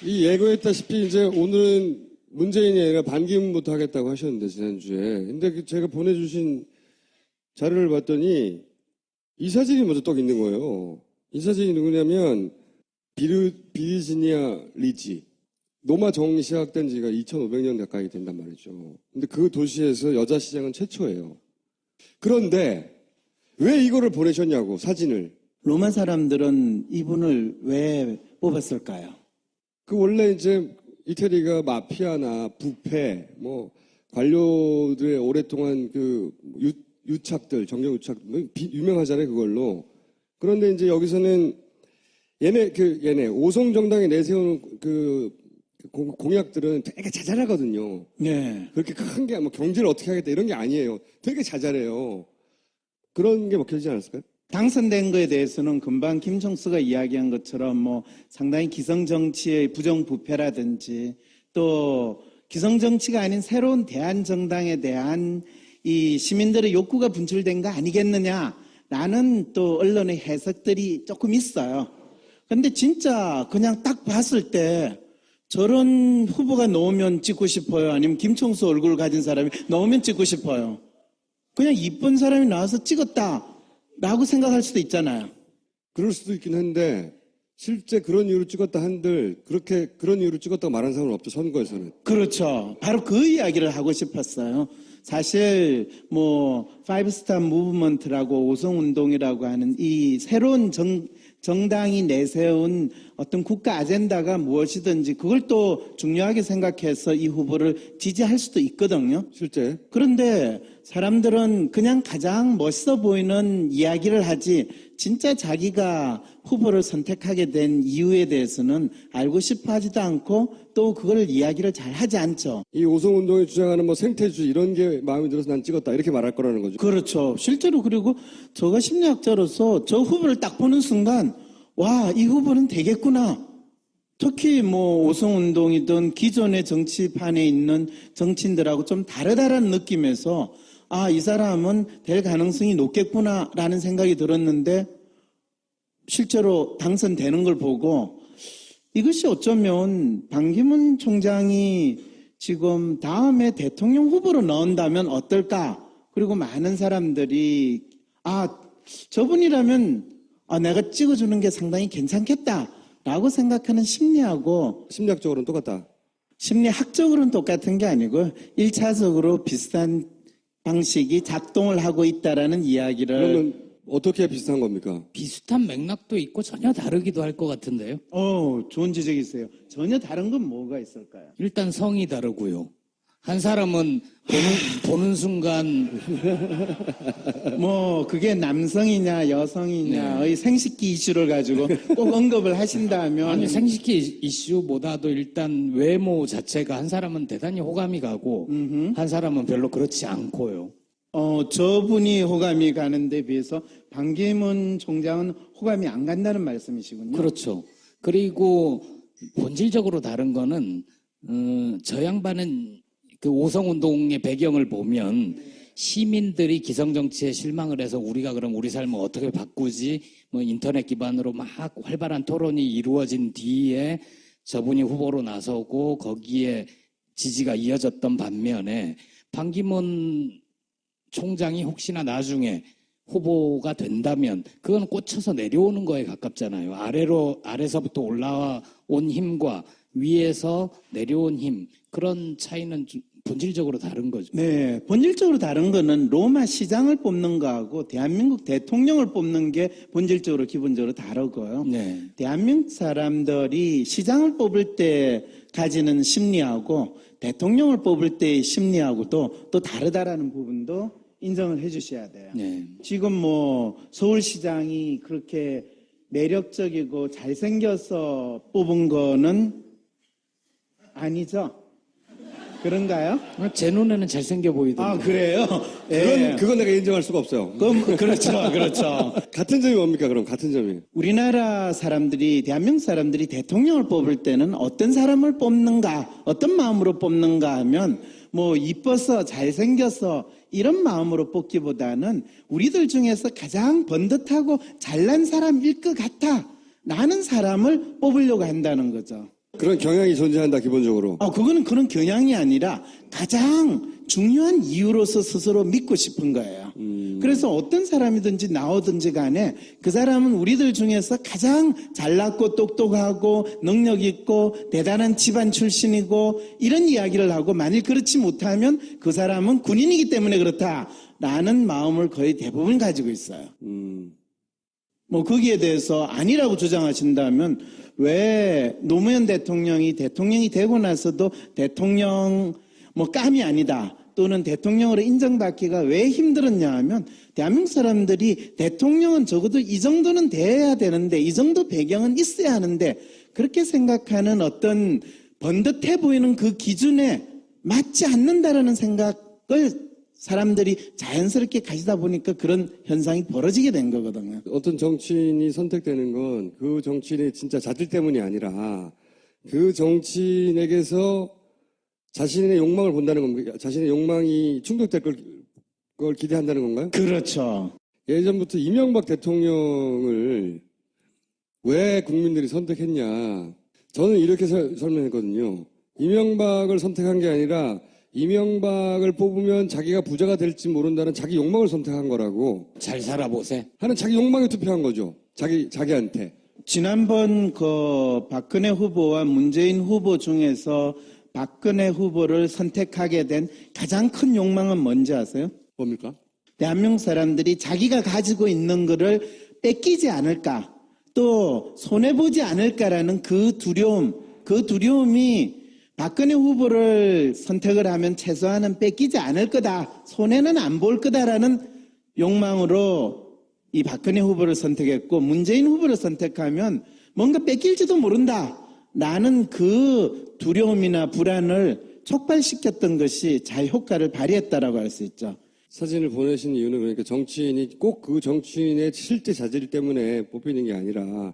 이 예고했다시피 이제 오늘은 문재인이 아니라 반기문부터 하겠다고 하셨는데 지난주에. 근데 제가 보내주신 자료를 봤더니 이 사진이 먼저 떡 있는 거예요. 이 사진이 누구냐면 비르지니아 리지. 노마 정이 시작된 지가 2500년 가까이 된단 말이죠. 근데 그 도시에서 여자 시장은 최초예요. 그런데 왜 이거를 보내셨냐고, 사진을. 로마 사람들은 이분을 왜 뽑았을까요? 그 원래 이제 이태리가 마피아나 부패, 뭐 관료들의 오랫동안 그 유착들, 정경 유착, 유명하잖아요, 그걸로. 그런데 이제 여기서는 얘네 오송 정당에 내세운 그 공약들은 되게 자잘하거든요. 네. 그렇게 큰 게 뭐 경제를 어떻게 하겠다 이런 게 아니에요. 되게 자잘해요. 그런 게 먹혀지지 않았을까요? 당선된 거에 대해서는 금방 김총수가 이야기한 것처럼 뭐 상당히 기성정치의 부정부패라든지 또 기성정치가 아닌 새로운 대한정당에 대한 이 시민들의 욕구가 분출된 거 아니겠느냐라는 또 언론의 해석들이 조금 있어요. 근데 진짜 그냥 딱 봤을 때 저런 후보가 나오면 찍고 싶어요? 아니면 김총수 얼굴 가진 사람이 나오면 찍고 싶어요? 그냥 이쁜 사람이 나와서 찍었다라고 생각할 수도 있잖아요. 그럴 수도 있긴 한데 실제 그런 이유로 찍었다 한들 그렇게 그런 이유로 찍었다고 말한 사람은 없죠, 선거에서는. 그렇죠. 바로 그 이야기를 하고 싶었어요. 사실 뭐 파이브스타 무브먼트라고 오성운동이라고 하는 이 새로운 정당이 내세운 어떤 국가 아젠다가 무엇이든지 그걸 또 중요하게 생각해서 이 후보를 지지할 수도 있거든요. 실제. 그런데 사람들은 그냥 가장 멋있어 보이는 이야기를 하지 진짜 자기가 후보를 선택하게 된 이유에 대해서는 알고 싶어 하지도 않고 또 그걸 이야기를 잘 하지 않죠. 이 오송운동이 주장하는 뭐 생태주의 이런 게 마음에 들어서 난 찍었다 이렇게 말할 거라는 거죠. 그렇죠. 실제로 그리고 저가 심리학자로서 저 후보를 딱 보는 순간 와, 이 후보는 되겠구나. 특히 뭐 오송운동이든 기존의 정치판에 있는 정치인들하고 좀 다르다라는 느낌에서 아, 이 사람은 될 가능성이 높겠구나라는 생각이 들었는데 실제로 당선되는 걸 보고 이것이 어쩌면 반기문 총장이 지금 다음에 대통령 후보로 나온다면 어떨까? 그리고 많은 사람들이 저분이라면 내가 찍어주는 게 상당히 괜찮겠다라고 생각하는 심리하고 심리학적으로는 똑같다. 심리학적으로는 똑같은 게 아니고 1차적으로 비슷한 방식이 작동을 하고 있다라는 이야기를. 그러면 어떻게 비슷한 겁니까? 비슷한 맥락도 있고 전혀 다르기도 할 것 같은데요. 좋은 지적이세요. 전혀 다른 건 뭐가 있을까요? 일단 성이 다르고요. 한 사람은 보는 순간 뭐 그게 남성이냐 여성이냐의 생식기 이슈를 가지고 꼭 언급을 하신다면 아니 생식기 이슈보다도 일단 외모 자체가 한 사람은 대단히 호감이 가고 한 사람은 별로 그렇지 않고요. 저분이 호감이 가는데 비해서 반기문 총장은 호감이 안 간다는 말씀이시군요. 그렇죠. 그리고 본질적으로 다른 거는 저 양반은 그 오성운동의 배경을 보면 시민들이 기성정치에 실망을 해서 우리가 그럼 우리 삶을 어떻게 바꾸지? 뭐 인터넷 기반으로 막 활발한 토론이 이루어진 뒤에 저분이 후보로 나서고 거기에 지지가 이어졌던 반면에 반기문 총장이 혹시나 나중에 후보가 된다면 그건 꽂혀서 내려오는 거에 가깝잖아요. 아래서부터 올라온 힘과 위에서 내려온 힘, 그런 차이는 본질적으로 다른 거죠. 네, 본질적으로 다른 거는 로마 시장을 뽑는 거하고 대한민국 대통령을 뽑는 게 본질적으로 기본적으로 다르고요. 네. 대한민국 사람들이 시장을 뽑을 때 가지는 심리하고 대통령을 뽑을 때의 심리하고도 또 다르다라는 부분도 인정을 해 주셔야 돼요. 네. 지금 뭐 서울시장이 그렇게 매력적이고 잘생겨서 뽑은 거는 아니죠? 그런가요? 제 눈에는 잘생겨 보이던데. 그래요? 예. 그건 내가 인정할 수가 없어요. 그렇죠. 그렇죠. 같은 점이 뭡니까, 그럼? 같은 점이. 우리나라 사람들이, 대한민국 사람들이 대통령을 뽑을 때는 어떤 사람을 뽑는가, 어떤 마음으로 뽑는가 하면 뭐 이뻐서 잘생겨서 이런 마음으로 뽑기보다는 우리들 중에서 가장 번듯하고 잘난 사람일 것 같아 라는 사람을 뽑으려고 한다는 거죠. 그런 경향이 존재한다, 기본적으로. 그거는 그런 경향이 아니라 가장 중요한 이유로서 스스로 믿고 싶은 거예요. 그래서 어떤 사람이든지 나오든지 간에 그 사람은 우리들 중에서 가장 잘났고 똑똑하고 능력 있고 대단한 집안 출신이고 이런 이야기를 하고 만일 그렇지 못하면 그 사람은 군인이기 때문에 그렇다라는 마음을 거의 대부분 가지고 있어요. 뭐 거기에 대해서 아니라고 주장하신다면 왜 노무현 대통령이 되고 나서도 대통령 뭐 깜이 아니다 또는 대통령으로 인정받기가 왜 힘들었냐 하면 대한민국 사람들이 대통령은 적어도 이 정도는 돼야 되는데 이 정도 배경은 있어야 하는데 그렇게 생각하는 어떤 번듯해 보이는 그 기준에 맞지 않는다라는 생각을 사람들이 자연스럽게 가지다 보니까 그런 현상이 벌어지게 된 거거든요. 어떤 정치인이 선택되는 건 그 정치인의 진짜 자질 때문이 아니라 그 정치인에게서 자신의 욕망을 본다는 겁니까? 자신의 욕망이 충족될 걸 기대한다는 건가요? 그렇죠. 예전부터 이명박 대통령을 왜 국민들이 선택했냐. 저는 이렇게 설명했거든요. 이명박을 선택한 게 아니라 이명박을 뽑으면 자기가 부자가 될지 모른다는 자기 욕망을 선택한 거라고. 잘 살아보세. 하는 자기 욕망에 투표한 거죠. 자기한테. 지난번 그 박근혜 후보와 문재인 후보 중에서 박근혜 후보를 선택하게 된 가장 큰 욕망은 뭔지 아세요? 뭡니까? 대한민국 사람들이 자기가 가지고 있는 거를 뺏기지 않을까, 또 손해보지 않을까라는 그 두려움이 박근혜 후보를 선택을 하면 최소한은 뺏기지 않을 거다, 손해는 안 볼 거다라는 욕망으로 이 박근혜 후보를 선택했고, 문재인 후보를 선택하면 뭔가 뺏길지도 모른다라는 그 두려움이나 불안을 촉발시켰던 것이 잘 효과를 발휘했다라고 할 수 있죠. 사진을 보내신 이유는 그러니까 정치인이 꼭 그 정치인의 실제 자질 때문에 뽑히는 게 아니라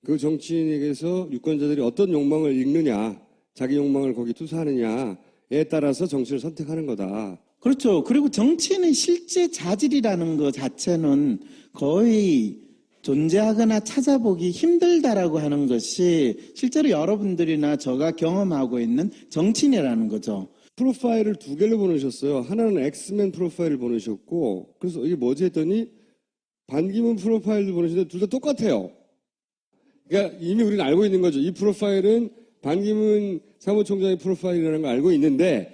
그 정치인에게서 유권자들이 어떤 욕망을 읽느냐, 자기 욕망을 거기 투사하느냐에 따라서 정치를 선택하는 거다. 그렇죠. 그리고 정치인의 실제 자질이라는 것 자체는 거의 존재하거나 찾아보기 힘들다라고 하는 것이 실제로 여러분들이나 저가 경험하고 있는 정치인이라는 거죠. 프로파일을 두 개를 보내셨어요. 하나는 엑스맨 프로파일을 보내셨고, 그래서 이게 뭐지 했더니 반기문 프로파일도 보내셨는데 둘 다 똑같아요. 그러니까 이미 우리는 알고 있는 거죠. 이 프로파일은 반기문 사무총장의 프로파일이라는 걸 알고 있는데,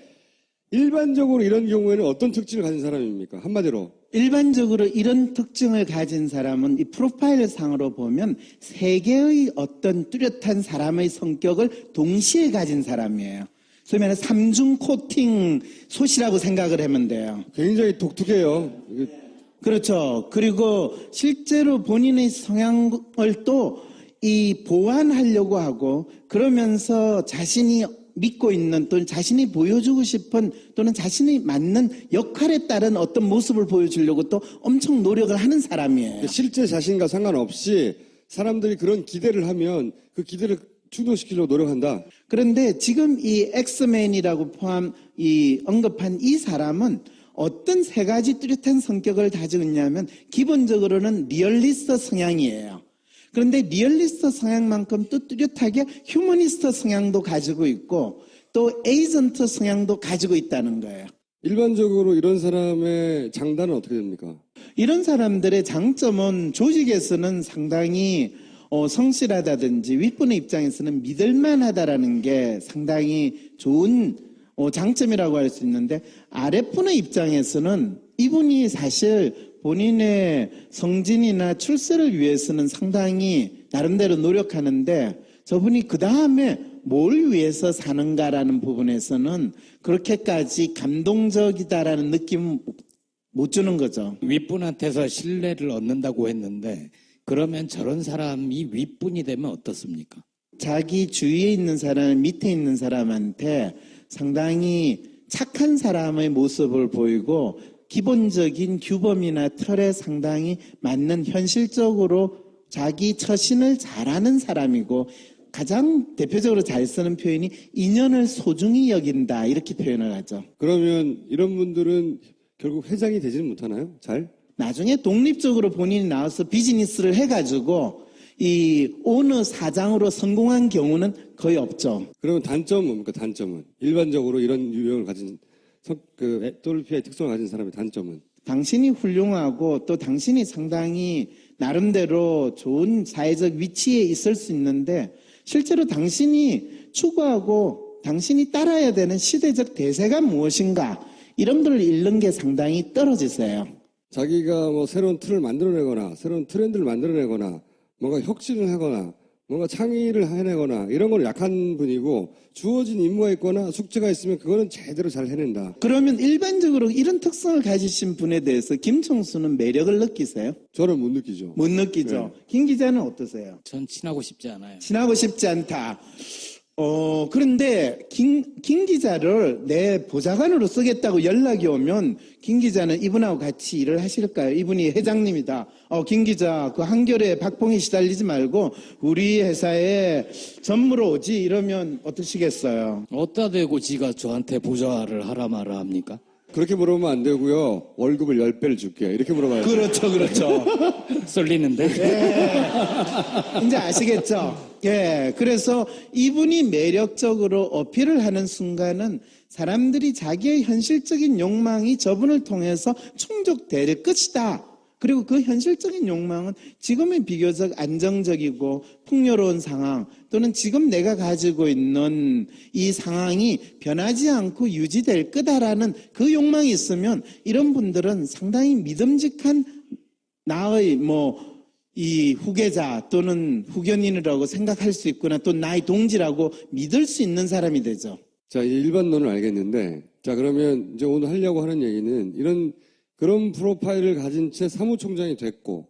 일반적으로 이런 경우에는 어떤 특징을 가진 사람입니까? 한마디로. 일반적으로 이런 특징을 가진 사람은 이 프로파일 상으로 보면 세 개의 어떤 뚜렷한 사람의 성격을 동시에 가진 사람이에요. 소위 말하는 삼중 코팅 솥이라고 생각을 하면 돼요. 굉장히 독특해요. 그렇죠. 그리고 실제로 본인의 성향을 또 이 보완하려고 하고, 그러면서 자신이 믿고 있는 또는 자신이 보여주고 싶은 또는 자신이 맞는 역할에 따른 어떤 모습을 보여주려고 또 엄청 노력을 하는 사람이에요. 실제 자신과 상관없이 사람들이 그런 기대를 하면 그 기대를 충족시키려고 노력한다. 그런데 지금 이 엑스맨이라고 언급한 이 사람은 어떤 세 가지 뚜렷한 성격을 가지고 있냐면, 기본적으로는 리얼리스트 성향이에요. 그런데 리얼리스트 성향만큼 또 뚜렷하게 휴머니스트 성향도 가지고 있고 또 에이전트 성향도 가지고 있다는 거예요. 일반적으로 이런 사람의 장단은 어떻게 됩니까? 이런 사람들의 장점은 조직에서는 상당히 성실하다든지 윗분의 입장에서는 믿을만하다라는 게 상당히 좋은 장점이라고 할 수 있는데, 아랫분의 입장에서는 이분이 사실 본인의 성진이나 출세를 위해서는 상당히 나름대로 노력하는데, 저분이 그 다음에 뭘 위해서 사는가라는 부분에서는 그렇게까지 감동적이다라는 느낌 못 주는 거죠. 윗분한테서 신뢰를 얻는다고 했는데, 그러면 저런 사람이 윗분이 되면 어떻습니까? 자기 주위에 있는 사람, 밑에 있는 사람한테 상당히 착한 사람의 모습을 보이고 기본적인 규범이나 틀에 상당히 맞는, 현실적으로 자기 처신을 잘하는 사람이고, 가장 대표적으로 잘 쓰는 표현이 인연을 소중히 여긴다, 이렇게 표현을 하죠. 그러면 이런 분들은 결국 회장이 되지는 못하나요? 잘? 나중에 독립적으로 본인이 나와서 비즈니스를 해가지고 이 어느 사장으로 성공한 경우는 거의 없죠. 그러면 단점은 뭡니까? 단점은 일반적으로 이런 유형을 가진 또르피아의 특성을 가진 사람의 단점은 당신이 훌륭하고 또 당신이 상당히 나름대로 좋은 사회적 위치에 있을 수 있는데 실제로 당신이 추구하고 당신이 따라야 되는 시대적 대세가 무엇인가 이런 걸 잃는 게 상당히 떨어지세요. 자기가 뭐 새로운 틀을 만들어내거나 새로운 트렌드를 만들어내거나 뭔가 혁신을 하거나 뭔가 창의를 해내거나 이런 걸 약한 분이고 주어진 임무가 있거나 숙제가 있으면 그거는 제대로 잘 해낸다. 그러면 일반적으로 이런 특성을 가지신 분에 대해서 김총수는 매력을 느끼세요? 저는 못 느끼죠. 못 느끼죠. 김 기자는 어떠세요? 전 친하고 싶지 않아요. 친하고 싶지 않다. 그런데 김 기자를 내 보좌관으로 쓰겠다고 연락이 오면 김 기자는 이분하고 같이 일을 하실까요? 이분이 회장님이다. 김 기자 그 한겨레 박봉에 시달리지 말고 우리 회사에 전무로 오지 이러면 어떠시겠어요? 어디다 대고 지가 저한테 보좌를 하라 마라 합니까? 그렇게 물어보면 안 되고요. 월급을 10배를 줄게. 이렇게 물어봐야죠. 그렇죠. 쏠리는데? 이제 아시겠죠? 예. 그래서 이분이 매력적으로 어필을 하는 순간은 사람들이 자기의 현실적인 욕망이 저분을 통해서 충족될 것이다. 그리고 그 현실적인 욕망은 지금의 비교적 안정적이고 풍요로운 상황 또는 지금 내가 가지고 있는 이 상황이 변하지 않고 유지될 거다라는 그 욕망이 있으면 이런 분들은 상당히 믿음직한 나의 이 후계자 또는 후견인이라고 생각할 수 있구나 또 나의 동지라고 믿을 수 있는 사람이 되죠. 자, 이 일반론은 알겠는데, 자, 그러면 이제 오늘 하려고 하는 얘기는 그런 프로파일을 가진 채 사무총장이 됐고,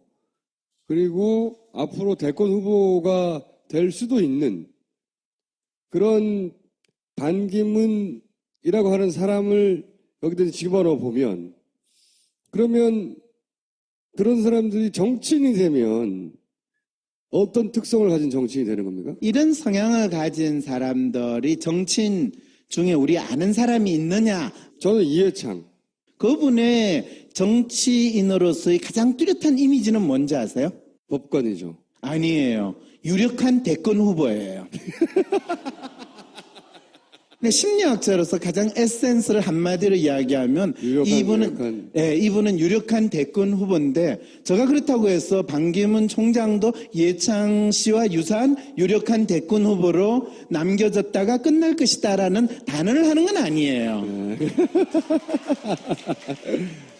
그리고 앞으로 대권 후보가 될 수도 있는 그런 반기문이라고 하는 사람을 여기다 집어넣어 보면, 그러면 그런 사람들이 정치인이 되면 어떤 특성을 가진 정치인이 되는 겁니까? 이런 성향을 가진 사람들이 정치인 중에 우리 아는 사람이 있느냐? 저는 이해창. 그분의 정치인으로서의 가장 뚜렷한 이미지는 뭔지 아세요? 법관이죠. 아니에요. 유력한 대권 후보예요. 근데 심리학자로서 가장 에센스를 한마디로 이야기하면 이분은 유력한 대권 후보인데 제가 그렇다고 해서 반기문 총장도 이해창 씨와 유사한 유력한 대권 후보로 남겨졌다가 끝날 것이다라는 단언을 하는 건 아니에요.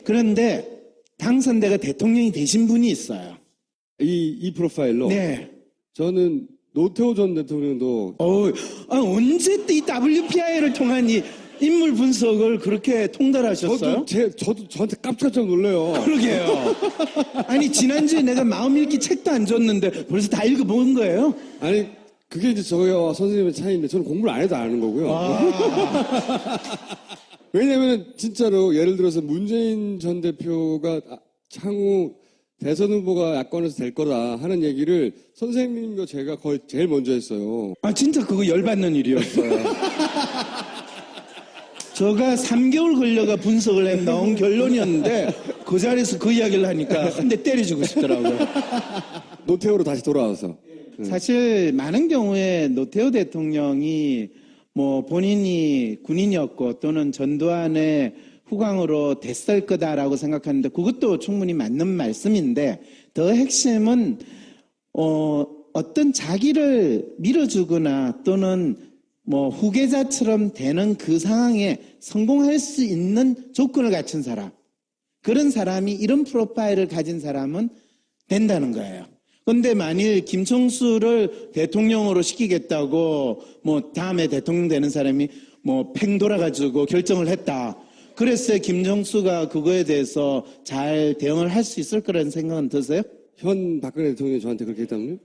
그런데 당선자가 대통령이 되신 분이 있어요. 이 프로파일로 네. 저는 노태우 전 대통령도 언제 이 WPI를 통한 이 인물 분석을 그렇게 통달하셨어요? 저도 저한테 깜짝깜짝 놀래요. 그러게요. 아니 지난주에 내가 마음 읽기 책도 안 줬는데 벌써 다 읽어본 거예요? 아니 그게 이제 저와 선생님의 차이인데 저는 공부를 안 해도 아는 거고요. 왜냐하면 진짜로 예를 들어서 문재인 전 대표가 향후 대선 후보가 야권에서 될 거다 하는 얘기를 선생님과 제가 거의 제일 먼저 했어요. 진짜 그거 열받는 일이었어요. 제가 3개월 걸려가 분석을 해 나온 결론이었는데 그 자리에서 그 이야기를 하니까 한 대 때려주고 싶더라고요. 노태우로 다시 돌아와서. 사실 많은 경우에 노태우 대통령이 본인이 군인이었고 또는 전두환의 후광으로 됐을 거다라고 생각하는데 그것도 충분히 맞는 말씀인데 더 핵심은 어떤 자기를 밀어주거나 또는 후계자처럼 되는 그 상황에 성공할 수 있는 조건을 갖춘 사람 그런 사람이 이런 프로파일을 가진 사람은 된다는 거예요. 그런데 만일 김총수를 대통령으로 시키겠다고 다음에 대통령 되는 사람이 팽 돌아가지고 결정을 했다. 그랬어요. 김정수가 그거에 대해서 잘 대응을 할 수 있을 거라는 생각은 드세요? 현 박근혜 대통령이 저한테 그렇게 했다면요?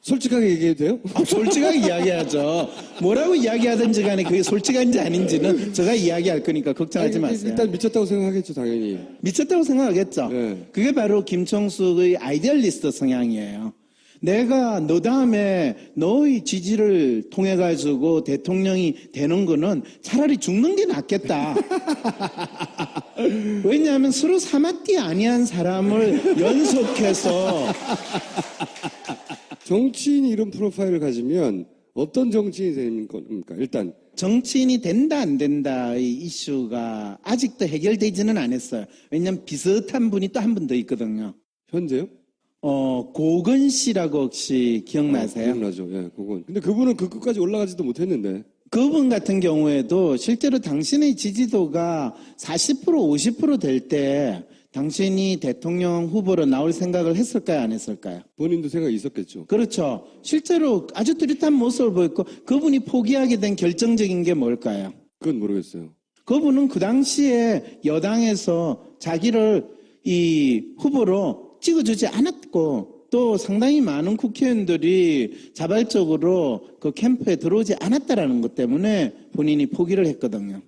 솔직하게 얘기해도 돼요? 솔직하게 이야기하죠. 뭐라고 이야기하든지 간에 그게 솔직한지 아닌지는 제가 이야기할 거니까 걱정하지 마세요. 일단 미쳤다고 생각하겠죠, 당연히. 미쳤다고 생각하겠죠. 네. 그게 바로 김총수의 아이디얼리스트 성향이에요. 내가 너 다음에 너의 지지를 통해 가지고 대통령이 되는 거는 차라리 죽는 게 낫겠다. 왜냐하면 서로 사마띠 아니한 사람을 연속해서 정치인이 이런 프로파일을 가지면 어떤 정치인이 되는 겁니까? 일단 정치인이 된다 안 된다의 이슈가 아직도 해결되지는 않았어요. 왜냐하면 비슷한 분이 또 한 분 더 있거든요. 현재요? 고건 씨라고 혹시 기억나세요? 기억나죠. 예, 그건. 근데 그분은 그 끝까지 올라가지도 못했는데. 그분 같은 경우에도 실제로 당신의 지지도가 40% 50% 될 때 당신이 대통령 후보로 나올 생각을 했을까요? 안 했을까요? 본인도 생각이 있었겠죠. 그렇죠. 실제로 아주 뚜렷한 모습을 보였고 그분이 포기하게 된 결정적인 게 뭘까요? 그건 모르겠어요. 그분은 그 당시에 여당에서 자기를 이 후보로 찍어주지 않았고 또 상당히 많은 국회의원들이 자발적으로 그 캠프에 들어오지 않았다라는 것 때문에 본인이 포기를 했거든요.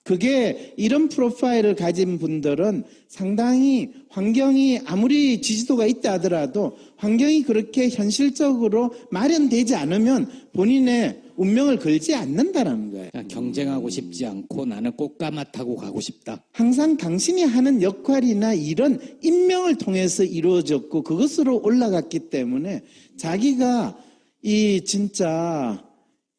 그게 이런 프로파일을 가진 분들은 상당히 환경이 아무리 지지도가 있다 하더라도 환경이 그렇게 현실적으로 마련되지 않으면 본인의 운명을 걸지 않는다는 거예요. 경쟁하고 싶지 않고 나는 꽃가마 타고 가고 싶다. 항상 당신이 하는 역할이나 일은 임명을 통해서 이루어졌고 그것으로 올라갔기 때문에 자기가 이 진짜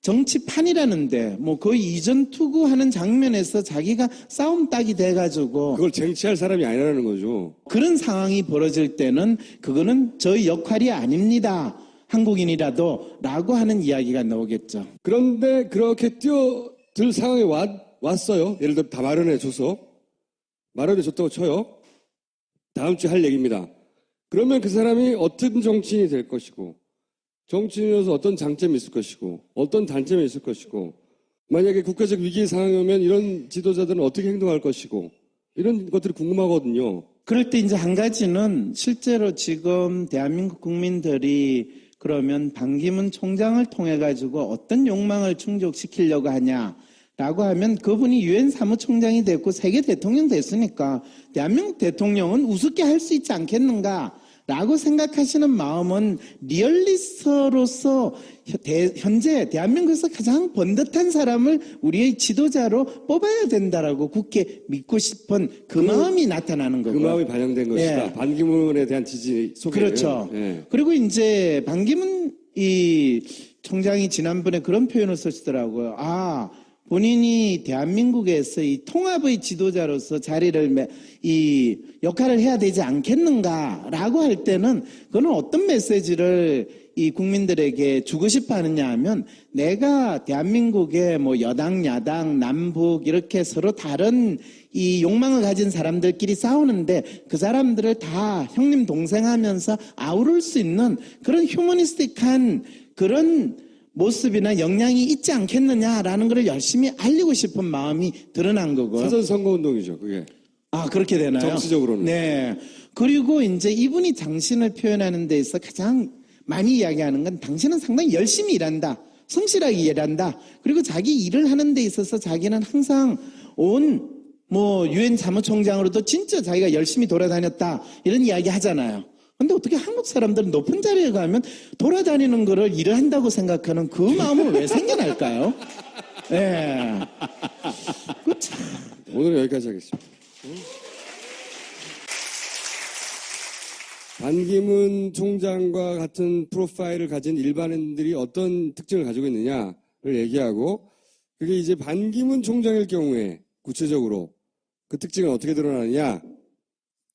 정치판이라는데 뭐 거의 이전 투구하는 장면에서 자기가 싸움 딱이 돼가지고 그걸 쟁취할 사람이 아니라는 거죠. 그런 상황이 벌어질 때는 그거는 저희 역할이 아닙니다. 한국인이라도 라고 하는 이야기가 나오겠죠. 그런데 그렇게 뛰어들 상황에 왔어요. 예를 들어 다 마련해줘서. 마련해줬다고 쳐요. 다음 주에 할 얘기입니다. 그러면 그 사람이 어떤 정치인이 될 것이고 정치인으로서 어떤 장점이 있을 것이고 어떤 단점이 있을 것이고 만약에 국가적 위기 상황이 오면 이런 지도자들은 어떻게 행동할 것이고 이런 것들이 궁금하거든요. 그럴 때 이제 한 가지는 실제로 지금 대한민국 국민들이 그러면 반기문 총장을 통해 가지고 어떤 욕망을 충족시키려고 하냐라고 하면 그분이 유엔 사무총장이 됐고 세계 대통령 됐으니까 대한민국 대통령은 우습게 할 수 있지 않겠는가? 라고 생각하시는 마음은 리얼리스트로서 현재 대한민국에서 가장 번듯한 사람을 우리의 지도자로 뽑아야 된다라고 굳게 믿고 싶은 그 마음이 나타나는 거고요. 그 마음이 반영된 것이다. 예. 반기문에 대한 지지 속에. 그렇죠. 예. 그리고 이제 반기문 이 총장이 지난번에 그런 표현을 쓰시더라고요. 본인이 대한민국에서 이 통합의 지도자로서 자리를 이 역할을 해야 되지 않겠는가라고 할 때는 그는 어떤 메시지를 이 국민들에게 주고 싶어 하느냐 하면 내가 대한민국의 뭐 여당, 야당, 남북 이렇게 서로 다른 이 욕망을 가진 사람들끼리 싸우는데 그 사람들을 다 형님 동생 하면서 아우를 수 있는 그런 휴머니스틱한 그런 모습이나 역량이 있지 않겠느냐라는 것을 열심히 알리고 싶은 마음이 드러난 거고요. 사전 선거운동이죠, 그게. 그렇게 되나요? 정치적으로는. 네. 그리고 이제 이분이 당신을 표현하는 데 있어 가장 많이 이야기하는 건 당신은 상당히 열심히 일한다. 성실하게 일한다. 그리고 자기 일을 하는 데 있어서 자기는 항상 유엔 사무총장으로도 진짜 자기가 열심히 돌아다녔다. 이런 이야기 하잖아요. 근데 어떻게 한국 사람들은 높은 자리에 가면 돌아다니는 거를 일을 한다고 생각하는 그 마음은 왜 생겨날까요? 예. 오늘 여기까지 하겠습니다. 반기문 총장과 같은 프로파일을 가진 일반인들이 어떤 특징을 가지고 있느냐를 얘기하고 그게 이제 반기문 총장일 경우에 구체적으로 그 특징은 어떻게 드러나느냐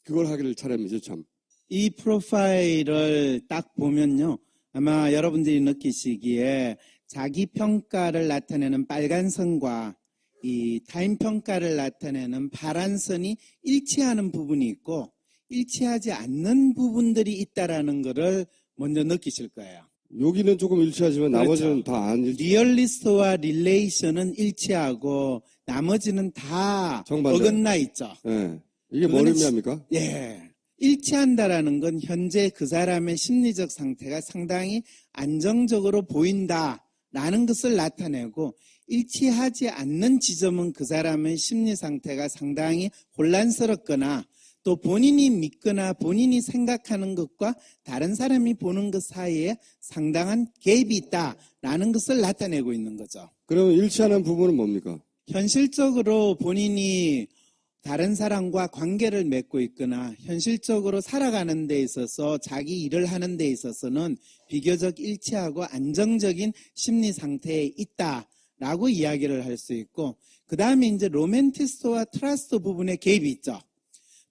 그걸 하기를 차례입니다. 참. 이 프로파일을 딱 보면요. 아마 여러분들이 느끼시기에 자기 평가를 나타내는 빨간 선과 이 타인 평가를 나타내는 파란 선이 일치하는 부분이 있고 일치하지 않는 부분들이 있다라는 것을 먼저 느끼실 거예요. 여기는 조금 일치하지만 그렇죠. 나머지는 다 안 일치. 리얼리스트와 릴레이션은 일치하고 나머지는 다 정반대. 어긋나 있죠. 예. 이게 뭘 그거는 의미합니까? 예. 일치한다라는 건 현재 그 사람의 심리적 상태가 상당히 안정적으로 보인다라는 것을 나타내고 일치하지 않는 지점은 그 사람의 심리 상태가 상당히 혼란스럽거나 또 본인이 믿거나 본인이 생각하는 것과 다른 사람이 보는 것 사이에 상당한 갭이 있다라는 것을 나타내고 있는 거죠. 그러면 일치하는 부분은 뭡니까? 현실적으로 본인이 다른 사람과 관계를 맺고 있거나 현실적으로 살아가는 데 있어서 자기 일을 하는 데 있어서는 비교적 일치하고 안정적인 심리 상태에 있다라고 이야기를 할 수 있고, 그 다음에 이제 로맨티스트와 트러스트 부분에 개입이 있죠.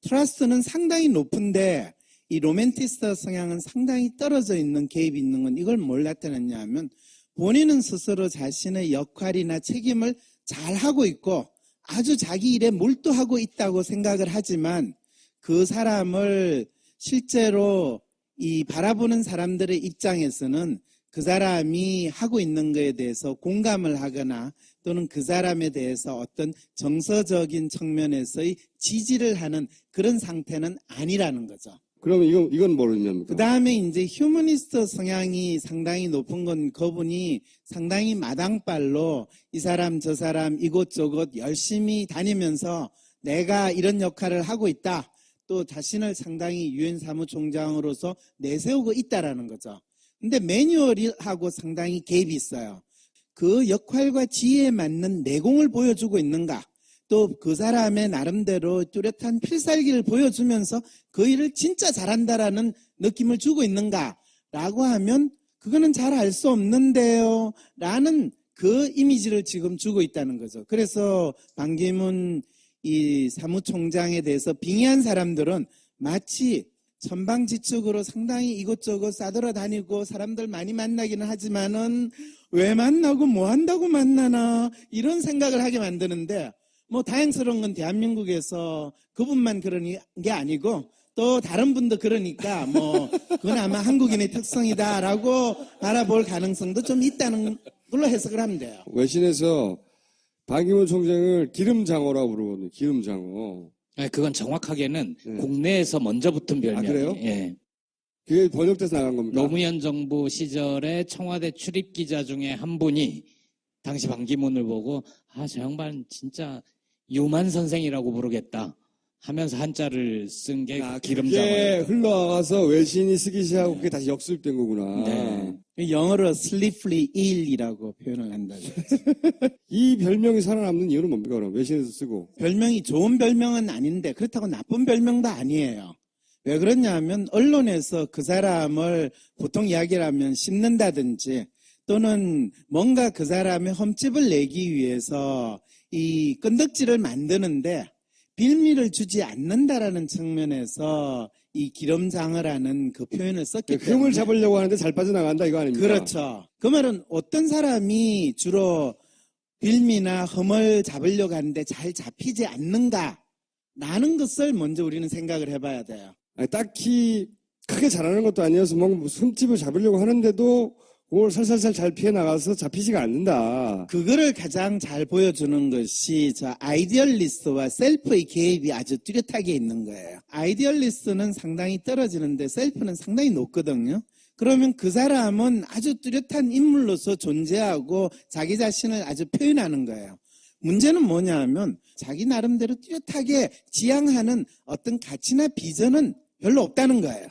트러스트는 상당히 높은데 이 로맨티스트 성향은 상당히 떨어져 있는 개입이 있는 건 이걸 뭘 나타냈냐 하면, 본인은 스스로 자신의 역할이나 책임을 잘 하고 있고 아주 자기 일에 몰두하고 있다고 생각을 하지만, 그 사람을 실제로 이 바라보는 사람들의 입장에서는 그 사람이 하고 있는 것에 대해서 공감을 하거나 또는 그 사람에 대해서 어떤 정서적인 측면에서의 지지를 하는 그런 상태는 아니라는 거죠. 그러면 이건 뭘 의미합니까? 그 다음에 이제 휴머니스트 성향이 상당히 높은 건, 그분이 상당히 마당발로 이 사람 저 사람 이곳저곳 열심히 다니면서 내가 이런 역할을 하고 있다, 또 자신을 상당히 유엔 사무총장으로서 내세우고 있다라는 거죠. 근데 매뉴얼하고 상당히 갭이 있어요. 그 역할과 지혜에 맞는 내공을 보여주고 있는가, 또 그 사람의 나름대로 뚜렷한 필살기를 보여주면서 그 일을 진짜 잘한다라는 느낌을 주고 있는가라고 하면 그거는 잘 알 수 없는데요 라는 그 이미지를 지금 주고 있다는 거죠. 그래서 반기문 이 사무총장에 대해서 빙의한 사람들은 마치 천방지축으로 상당히 이곳저곳 싸돌아다니고 사람들 많이 만나기는 하지만은 왜 만나고 뭐 한다고 만나나 이런 생각을 하게 만드는데, 뭐 다행스러운 건 대한민국에서 그분만 그런 게 아니고 또 다른 분도 그러니까 뭐 그건 아마 한국인의 특성이다라고 바라볼 가능성도 좀 있다는 걸로 해석을 하면 돼요. 외신에서 반기문 총장을 기름장어라고 부르거든요. 기름장어. 아니, 그건 정확하게는 네. 국내에서 먼저 붙은 별명이에요. 그래요? 예. 그게 번역돼서 나간 겁니까? 노무현 정부 시절에 청와대 출입 기자 중에 한 분이 당시 반기문을 보고 저 양반 진짜 유만 선생이라고 부르겠다 하면서 한자를 쓴 게 그게 기름장어예요. 흘러와서 외신이 쓰기 시작하고 그게 다시 역습된 거구나. 네. 영어로 slippery eel이라고 표현을 한다고. 이 별명이 살아남는 이유는 뭡니까? 그럼 외신에서 쓰고. 별명이 좋은 별명은 아닌데 그렇다고 나쁜 별명도 아니에요. 왜 그러냐 하면 언론에서 그 사람을 보통 이야기를 하면 씹는다든지 또는 뭔가 그 사람의 흠집을 내기 위해서 이 건덕지를 만드는데 빌미를 주지 않는다라는 측면에서 이 기름장어라는 그 표현을 썼기 때문에, 흠을 잡으려고 하는데 잘 빠져나간다 이거 아닙니까? 그렇죠. 그 말은 어떤 사람이 주로 빌미나 흠을 잡으려고 하는데 잘 잡히지 않는가라는 것을 먼저 우리는 생각을 해봐야 돼요. 아니, 딱히 크게 잘하는 것도 아니어서 뭔가 흠집을 잡으려고 하는데도 그걸 살살살 잘 피해 나가서 잡히지가 않는다. 그거를 가장 잘 보여주는 것이 저 아이디얼리스트와 셀프의 개입이 아주 뚜렷하게 있는 거예요. 아이디얼리스트는 상당히 떨어지는데 셀프는 상당히 높거든요. 그러면 그 사람은 아주 뚜렷한 인물로서 존재하고 자기 자신을 아주 표현하는 거예요. 문제는 뭐냐 하면 자기 나름대로 뚜렷하게 지향하는 어떤 가치나 비전은 별로 없다는 거예요.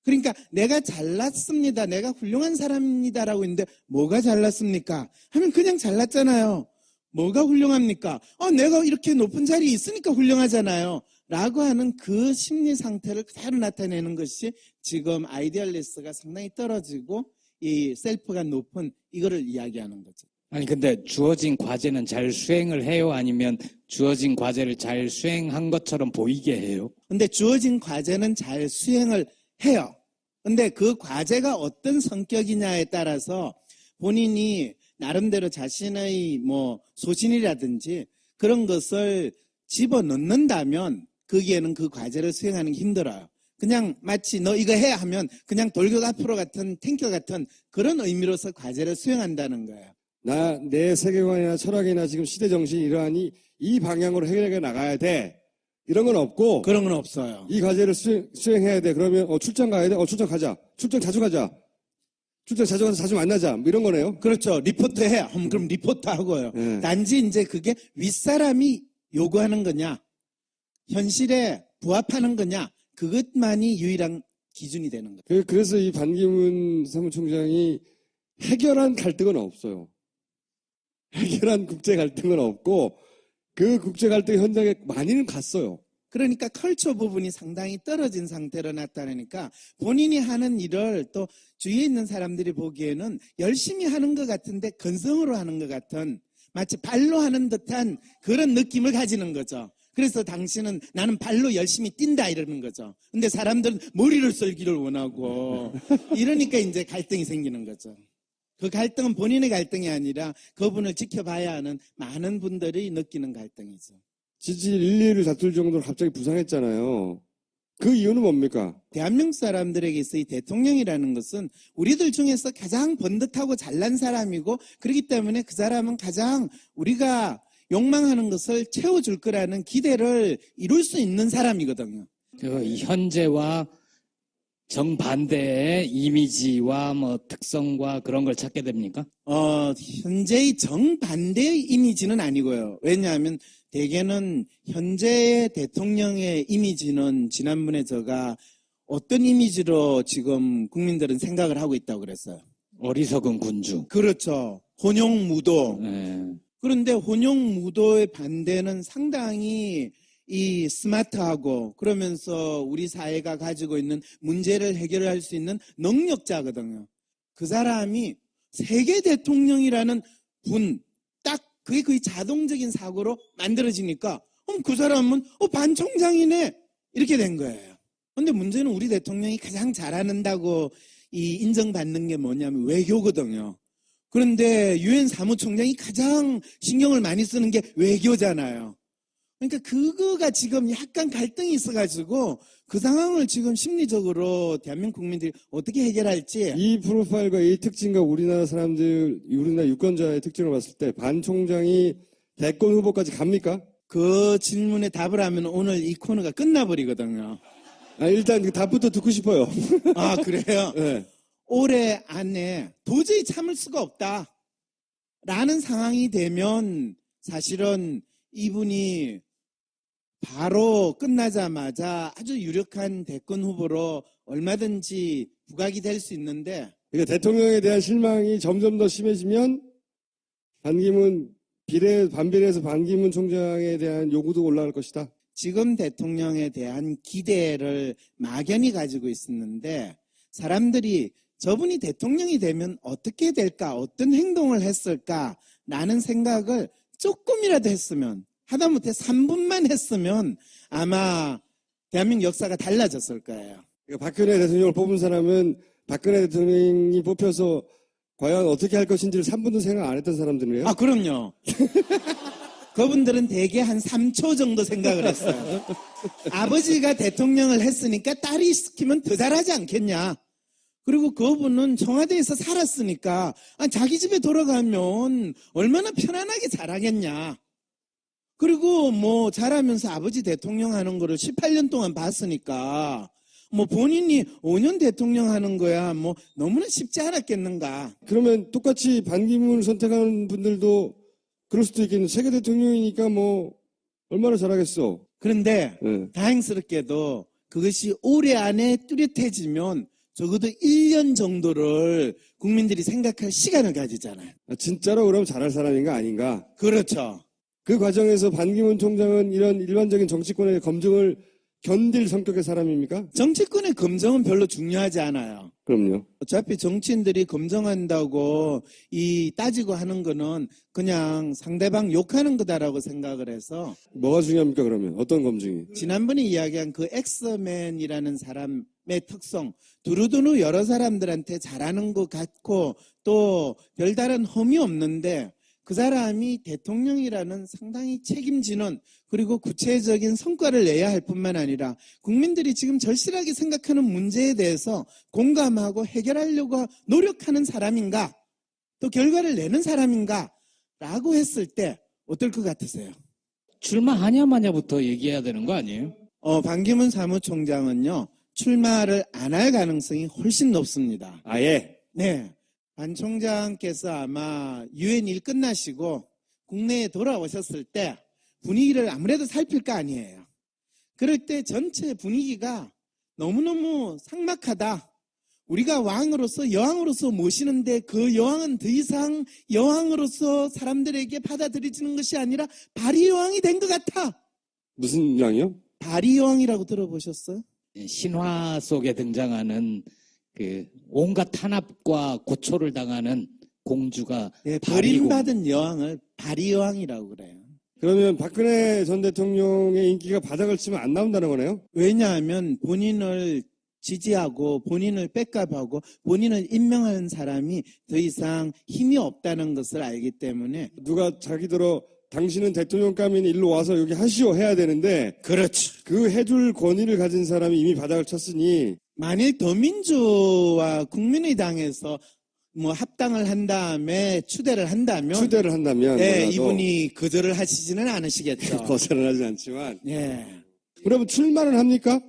그러니까 내가 잘났습니다. 내가 훌륭한 사람입니다라고 했는데 뭐가 잘났습니까? 하면 그냥 잘났잖아요. 뭐가 훌륭합니까? 내가 이렇게 높은 자리에 있으니까 훌륭하잖아요. 라고 하는 그 심리 상태를 그대로 나타내는 것이 지금 아이디얼리스트가 상당히 떨어지고 이 셀프가 높은 이거를 이야기하는 거죠. 아니 근데 주어진 과제는 잘 수행을 해요? 아니면 주어진 과제를 잘 수행한 것처럼 보이게 해요? 근데 주어진 과제는 잘 수행을 해요. 근데 그 과제가 어떤 성격이냐에 따라서 본인이 나름대로 자신의 뭐 소신이라든지 그런 것을 집어넣는다면 거기에는 그 과제를 수행하는 게 힘들어요. 그냥 마치 너 이거 해 하면 그냥 돌격 앞으로 같은 탱커 같은 그런 의미로서 과제를 수행한다는 거예요. 내 세계관이나 철학이나 지금 시대 정신이 이러하니 이 방향으로 해결해 나가야 돼. 이런 건 없고. 그런 건 없어요. 이 과제를 수행해야 돼. 그러면 출장 가야 돼. 출장 가자. 출장 자주 가자. 출장 자주 가서 자주 만나자. 뭐 이런 거네요. 그렇죠. 리포트 해. 그럼 리포트 하고요. 네. 단지 이제 그게 윗사람이 요구하는 거냐, 현실에 부합하는 거냐, 그것만이 유일한 기준이 되는 거예요. 그래서 이 반기문 사무총장이 해결한 갈등은 없어요. 해결한 국제 갈등은 없고 그 국제 갈등 현장에 많이는 갔어요. 그러니까 컬처 부분이 상당히 떨어진 상태로 나타나니까 본인이 하는 일을 또 주위에 있는 사람들이 보기에는 열심히 하는 것 같은데 건성으로 하는 것 같은 마치 발로 하는 듯한 그런 느낌을 가지는 거죠. 그래서 당신은 나는 발로 열심히 뛴다 이러는 거죠. 근데 사람들은 머리를 쓸기를 원하고 이러니까 이제 갈등이 생기는 거죠. 그 갈등은 본인의 갈등이 아니라 그분을 지켜봐야 하는 많은 분들이 느끼는 갈등이죠. 지지율 1, 2위를 다툴 정도로 갑자기 부상했잖아요. 그 이유는 뭡니까? 대한민국 사람들에게 있어 이 대통령이라는 것은 우리들 중에서 가장 번듯하고 잘난 사람이고 그렇기 때문에 그 사람은 가장 우리가 욕망하는 것을 채워줄 거라는 기대를 이룰 수 있는 사람이거든요. 그 현재와 정반대의 이미지와 뭐 특성과 그런 걸 찾게 됩니까? 현재의 정반대의 이미지는 아니고요. 왜냐하면 대개는 현재의 대통령의 이미지는 지난번에 제가 어떤 이미지로 지금 국민들은 생각을 하고 있다고 그랬어요. 어리석은 군주. 그렇죠. 혼용무도. 예. 그런데 혼용무도의 반대는 상당히 이 스마트하고 그러면서 우리 사회가 가지고 있는 문제를 해결할 수 있는 능력자거든요. 그 사람이 세계 대통령이라는 분, 딱 그게 거의 자동적인 사고로 만들어지니까 그 사람은 반 총장이네 이렇게 된 거예요. 그런데 문제는 우리 대통령이 가장 잘한다고 이 인정받는 게 뭐냐면 외교거든요. 그런데 유엔 사무총장이 가장 신경을 많이 쓰는 게 외교잖아요. 그러니까 그거가 지금 약간 갈등이 있어가지고 그 상황을 지금 심리적으로 대한민국 국민들이 어떻게 해결할지. 이 프로파일과 이 특징과 우리나라 사람들, 우리나라 유권자의 특징을 봤을 때 반 총장이 대권 후보까지 갑니까? 그 질문에 답을 하면 오늘 이 코너가 끝나버리거든요. 일단 그 답부터 듣고 싶어요. 아, 그래요? 네. 올해 안에 도저히 참을 수가 없다. 라는 상황이 되면 사실은 이분이 바로 끝나자마자 아주 유력한 대권 후보로 얼마든지 부각이 될 수 있는데 그러니까 대통령에 대한 실망이 점점 더 심해지면 반비례해서 반기문 총장에 대한 요구도 올라갈 것이다. 지금 대통령에 대한 기대를 막연히 가지고 있었는데 사람들이 저분이 대통령이 되면 어떻게 될까, 어떤 행동을 했을까라는 생각을 조금이라도 했으면 하다못해 3분만 했으면 아마 대한민국 역사가 달라졌을 거예요. 그러니까 박근혜 대통령을 뽑은 사람은 박근혜 대통령이 뽑혀서 과연 어떻게 할 것인지를 3분도 생각 안 했던 사람들이에요. 아, 그럼요. 그분들은 대개 한 3초 정도 생각을 했어요. 아버지가 대통령을 했으니까 딸이 시키면 더 잘하지 않겠냐. 그리고 그분은 청와대에서 살았으니까 자기 집에 돌아가면 얼마나 편안하게 잘하겠냐. 그리고 뭐 잘하면서 아버지 대통령 하는 거를 18년 동안 봤으니까 뭐 본인이 5년 대통령 하는 거야 뭐 너무나 쉽지 않았겠는가. 그러면 똑같이 반기문을 선택하는 분들도 그럴 수도 있겠는데 세계 대통령이니까 뭐 얼마나 잘하겠어. 그런데 네. 다행스럽게도 그것이 올해 안에 뚜렷해지면 적어도 1년 정도를 국민들이 생각할 시간을 가지잖아요. 진짜로 그러면 잘할 사람인가 아닌가. 그렇죠. 그 과정에서 반기문 총장은 이런 일반적인 정치권의 검증을 견딜 성격의 사람입니까? 정치권의 검증은 별로 중요하지 않아요. 그럼요. 어차피 정치인들이 검증한다고 따지고 하는 거는 그냥 상대방 욕하는 거다라고 생각을 해서 뭐가 중요합니까 그러면? 어떤 검증이? 지난번에 이야기한 그 엑스맨이라는 사람의 특성, 두루두루 여러 사람들한테 잘하는 것 같고 또 별다른 험이 없는데 그 사람이 대통령이라는 상당히 책임지는 그리고 구체적인 성과를 내야 할 뿐만 아니라 국민들이 지금 절실하게 생각하는 문제에 대해서 공감하고 해결하려고 노력하는 사람인가 또 결과를 내는 사람인가 라고 했을 때 어떨 것 같으세요? 출마하냐 마냐부터 얘기해야 되는 거 아니에요? 반기문 사무총장은요 출마를 안 할 가능성이 훨씬 높습니다. 아예? 네. 반 총장께서 아마 유엔 일 끝나시고 국내에 돌아오셨을 때 분위기를 아무래도 살필 거 아니에요. 그럴 때 전체 분위기가 너무너무 삭막하다. 우리가 왕으로서 여왕으로서 모시는데 그 여왕은 더 이상 여왕으로서 사람들에게 받아들여지는 것이 아니라 바리 여왕이 된 것 같아. 무슨 양이요? 바리 여왕이라고 들어보셨어요? 신화 속에 등장하는 그 온갖 탄압과 고초를 당하는 공주가 네, 바리공. 버림받은 여왕을 바리 여왕이라고 그래요. 그러면 박근혜 전 대통령의 인기가 바닥을 치면 안 나온다는 거네요? 왜냐하면 본인을 지지하고 본인을 백업하고 본인을 임명하는 사람이 더 이상 힘이 없다는 것을 알기 때문에. 누가 자기들어 당신은 대통령감이니 일로 와서 여기 하시오 해야 되는데 그렇죠. 그 해줄 권위를 가진 사람이 이미 바닥을 쳤으니 만일 더민주와 국민의당에서 뭐 합당을 한 다음에 추대를 한다면 추대를 한다면 네, 몰라도 이분이 거절을 하시지는 않으시겠죠. 벗어나지 않지만 예. 그러면 출마를 합니까?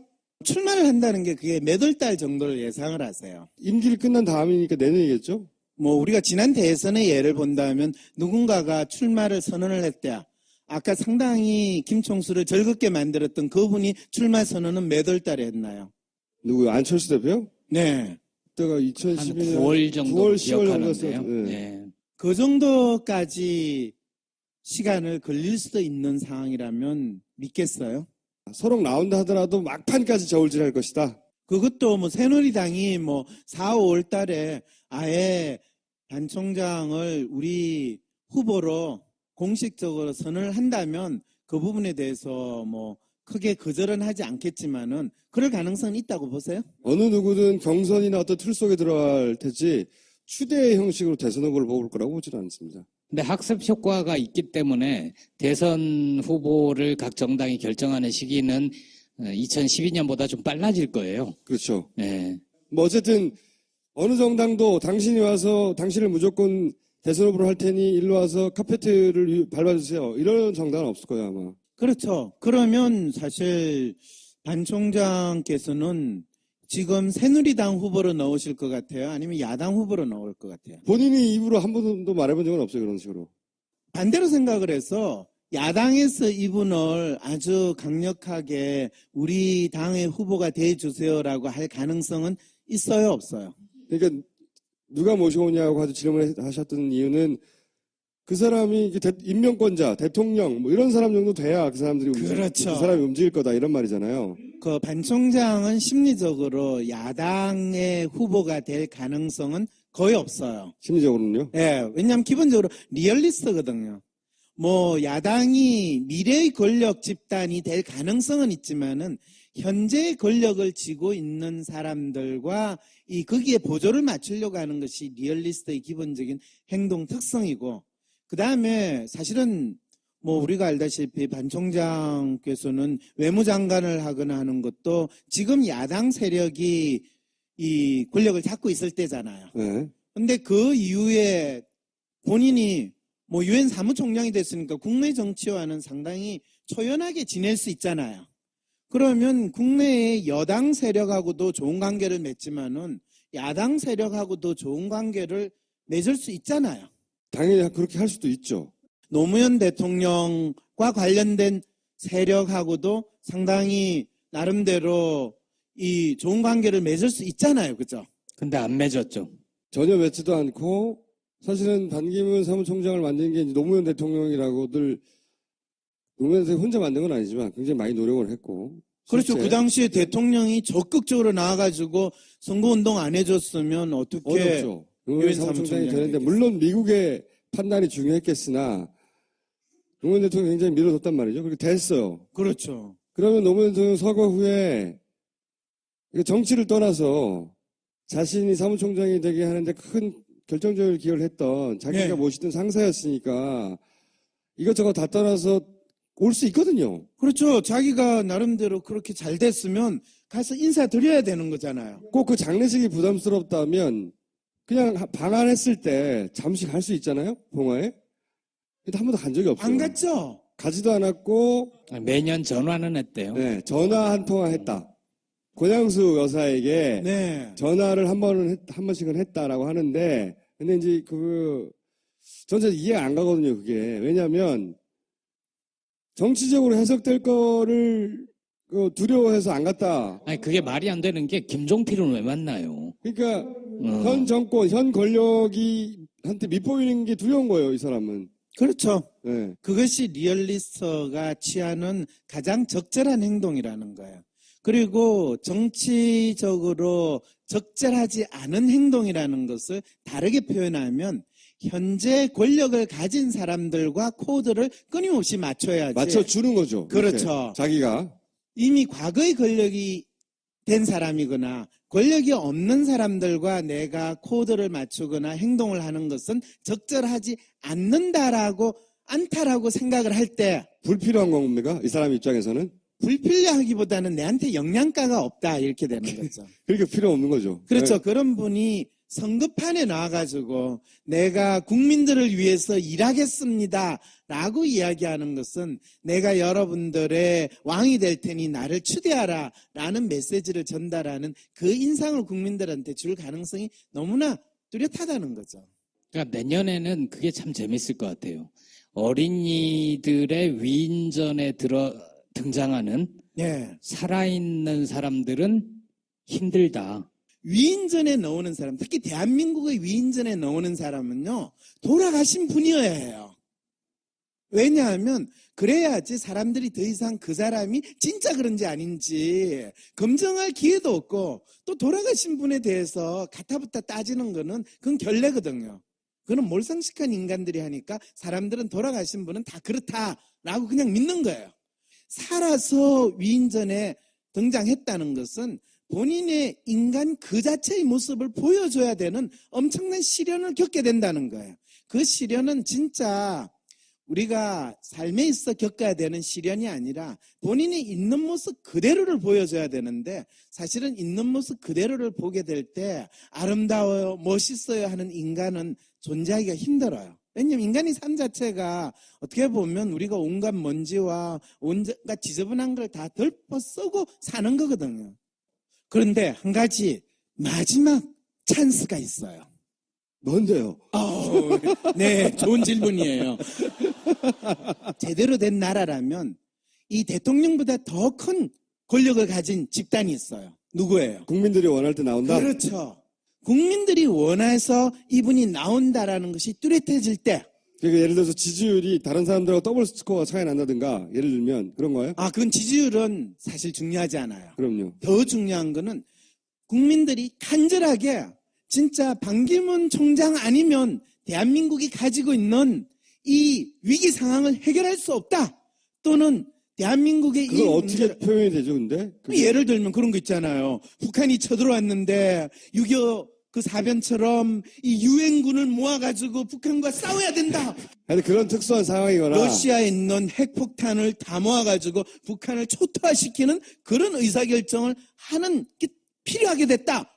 출마를 한다는 게 그게 몇 월 달 정도를 예상을 하세요. 임기를 끝난 다음이니까 내년이겠죠? 뭐 우리가 지난 대선의 예를 본다면 누군가가 출마를 선언을 했대요. 아까 상당히 김총수를 즐겁게 만들었던 그분이 출마 선언은 몇 월 달에 했나요? 누구요? 안철수 대표요? 네. 그때가 한 2012년 9월 정도 9월, 10월 기억하는데요. 정도였어요. 네. 네. 그 정도까지 시간을 걸릴 수도 있는 상황이라면 믿겠어요? 서로 나온다 하더라도 막판까지 저울질할 것이다. 그것도 뭐 새누리당이 뭐 4, 5월 달에 아예 반 총장을 우리 후보로 공식적으로 선언을 한다면 그 부분에 대해서 뭐 크게 거절은 하지 않겠지만은 그럴 가능성은 있다고 보세요? 어느 누구든 경선이나 어떤 틀 속에 들어갈 테지 추대 형식으로 대선 후보를 뽑을 거라고 보지는 않습니다. 근데 학습 효과가 있기 때문에 대선 후보를 각 정당이 결정하는 시기는 2012년보다 좀 빨라질 거예요. 그렇죠. 네. 뭐 어쨌든 어느 정당도 당신이 와서 당신을 무조건 대선 후보로 할 테니 일로 와서 카페트를 밟아주세요. 이런 정당은 없을 거예요 아마. 그렇죠. 그러면 사실 반 총장께서는 지금 새누리당 후보로 넣으실 것 같아요? 아니면 야당 후보로 넣을 것 같아요? 본인이 입으로 한 번도 말해본 적은 없어요 그런 식으로. 반대로 생각을 해서 야당에서 이분을 아주 강력하게 우리 당의 후보가 돼주세요라고 할 가능성은 있어요, 없어요? 그러니까 누가 모셔오냐고 아주 질문하셨던 이유는 그 사람이 임명권자, 대통령 뭐 이런 사람 정도 돼야 그 사람들이 그렇죠. 그 사람이 움직일 거다 이런 말이잖아요. 그 반 총장은 심리적으로 야당의 후보가 될 가능성은 거의 없어요. 심리적으로는요. 예, 왜냐하면 기본적으로 리얼리스트거든요. 뭐 야당이 미래의 권력 집단이 될 가능성은 있지만은 현재 권력을 쥐고 있는 사람들과 이 거기에 보조를 맞추려고 하는 것이 리얼리스트의 기본적인 행동 특성이고, 그 다음에 사실은 뭐 우리가 알다시피 반 총장께서는 외무장관을 하거나 하는 것도 지금 야당 세력이 이 권력을 잡고 있을 때잖아요. 네. 근데 그 이후에 본인이 뭐 유엔 사무총장이 됐으니까 국내 정치와는 상당히 초연하게 지낼 수 있잖아요. 그러면 국내의 여당 세력하고도 좋은 관계를 맺지만은 야당 세력하고도 좋은 관계를 맺을 수 있잖아요. 당연히 그렇게 할 수도 있죠. 노무현 대통령과 관련된 세력하고도 상당히 나름대로 이 좋은 관계를 맺을 수 있잖아요. 그죠? 근데 안 맺었죠. 전혀 맺지도 않고 사실은 반기문 사무총장을 만든 게 이제 노무현 대통령이라고들 노무현 대통령이 혼자 만든 건 아니지만 굉장히 많이 노력을 했고. 그렇죠. 실제 그 당시에 대통령이 적극적으로 나와가지고 선거운동 안 해줬으면 어떻게 어렵죠. 노무현 유엔 사무총장이 사무총장이 되는데 되겠어요. 물론 미국의 판단이 중요했겠으나 노무현 대통령이 굉장히 밀어줬단 말이죠. 그렇게 됐어요. 그렇죠. 그러면 노무현 대통령 서거 후에 정치를 떠나서 자신이 사무총장이 되게 하는데 큰 결정적인 기여를 했던 자기가 네. 모시던 상사였으니까 이것저것 다 떠나서 올 수 있거든요. 그렇죠. 자기가 나름대로 그렇게 잘 됐으면 가서 인사드려야 되는 거잖아요. 꼭 그 장례식이 부담스럽다면 그냥 방한했을 때 잠시 갈 수 있잖아요. 봉화에. 근데 한 번도 간 적이 없어요. 안 갔죠? 가지도 않았고 매년 전화는 했대요. 네, 전화 한 통화 했다. 고양수 여사에게 네. 전화를 한 번씩은 했다라고 하는데, 근데 이제 전체 이해가 안 가거든요, 그게. 왜냐면, 정치적으로 해석될 거를 두려워해서 안 갔다. 아니, 그게 말이 안 되는 게 김종필은 왜 만나요? 그러니까 현 정권, 현 권력이 한테 밑보이는 게 두려운 거예요, 이 사람은. 그렇죠. 네. 그것이 리얼리스트가 취하는 가장 적절한 행동이라는 거예요. 그리고 정치적으로 적절하지 않은 행동이라는 것을 다르게 표현하면 현재 권력을 가진 사람들과 코드를 끊임없이 맞춰야지. 맞춰주는 거죠. 그렇죠. 이렇게. 자기가. 이미 과거의 권력이 된 사람이거나 권력이 없는 사람들과 내가 코드를 맞추거나 행동을 하는 것은 적절하지 않다라고 생각을 할 때 불필요한 겁니까? 이 사람 입장에서는? 불필요하기보다는 내한테 영양가가 없다 이렇게 되는 거죠. 그렇게 필요 없는 거죠. 그렇죠. 네. 그런 분이 선거판에 나와가지고 내가 국민들을 위해서 일하겠습니다 라고 이야기하는 것은 내가 여러분들의 왕이 될 테니 나를 추대하라 라는 메시지를 전달하는 그 인상을 국민들한테 줄 가능성이 너무나 뚜렷하다는 거죠. 그러니까 내년에는 그게 참 재밌을 것 같아요. 어린이들의 위인전에 등장하는 네. 살아있는 사람들은 힘들다. 위인전에 나오는 사람, 특히 대한민국의 위인전에 나오는 사람은요, 돌아가신 분이어야 해요. 왜냐하면 그래야지 사람들이 더 이상 그 사람이 진짜 그런지 아닌지 검증할 기회도 없고 또 돌아가신 분에 대해서 가타부타 따지는 거는 그건 결례거든요. 그건 몰상식한 인간들이 하니까 사람들은 돌아가신 분은 다 그렇다라고 그냥 믿는 거예요. 살아서 위인전에 등장했다는 것은 본인의 인간 그 자체의 모습을 보여줘야 되는 엄청난 시련을 겪게 된다는 거예요. 그 시련은 진짜 우리가 삶에 있어 겪어야 되는 시련이 아니라 본인이 있는 모습 그대로를 보여줘야 되는데 사실은 있는 모습 그대로를 보게 될 때 아름다워요, 멋있어요 하는 인간은 존재하기가 힘들어요. 왜냐하면 인간의 삶 자체가 어떻게 보면 우리가 온갖 먼지와 온갖 지저분한 걸 다 덜퍼 쓰고 사는 거거든요. 그런데 한 가지 마지막 찬스가 있어요. 뭔데요? 네, 좋은 질문이에요. 제대로 된 나라라면 이 대통령보다 더 큰 권력을 가진 집단이 있어요. 누구예요? 국민들이 원할 때 나온다? 그렇죠. 국민들이 원해서 이분이 나온다라는 것이 뚜렷해질 때 그러니까 예를 들어서 지지율이 다른 사람들하고 더블 스코어가 차이 난다든가 예를 들면 그런 거예요? 그건 지지율은 사실 중요하지 않아요. 그럼요. 더 중요한 거는 국민들이 간절하게 진짜 반기문 총장 아니면 대한민국이 가지고 있는 이 위기 상황을 해결할 수 없다. 또는 대한민국의 이 그걸 어떻게 문제를 표현이 되죠, 근데? 그게? 예를 들면 그런 거 있잖아요. 북한이 쳐들어왔는데 6.25 그 사변처럼 이 유엔군을 모아가지고 북한과 싸워야 된다. 아니, 그런 특수한 상황이거나. 러시아에 있는 핵폭탄을 다 모아가지고 북한을 초토화시키는 그런 의사결정을 하는 게 필요하게 됐다.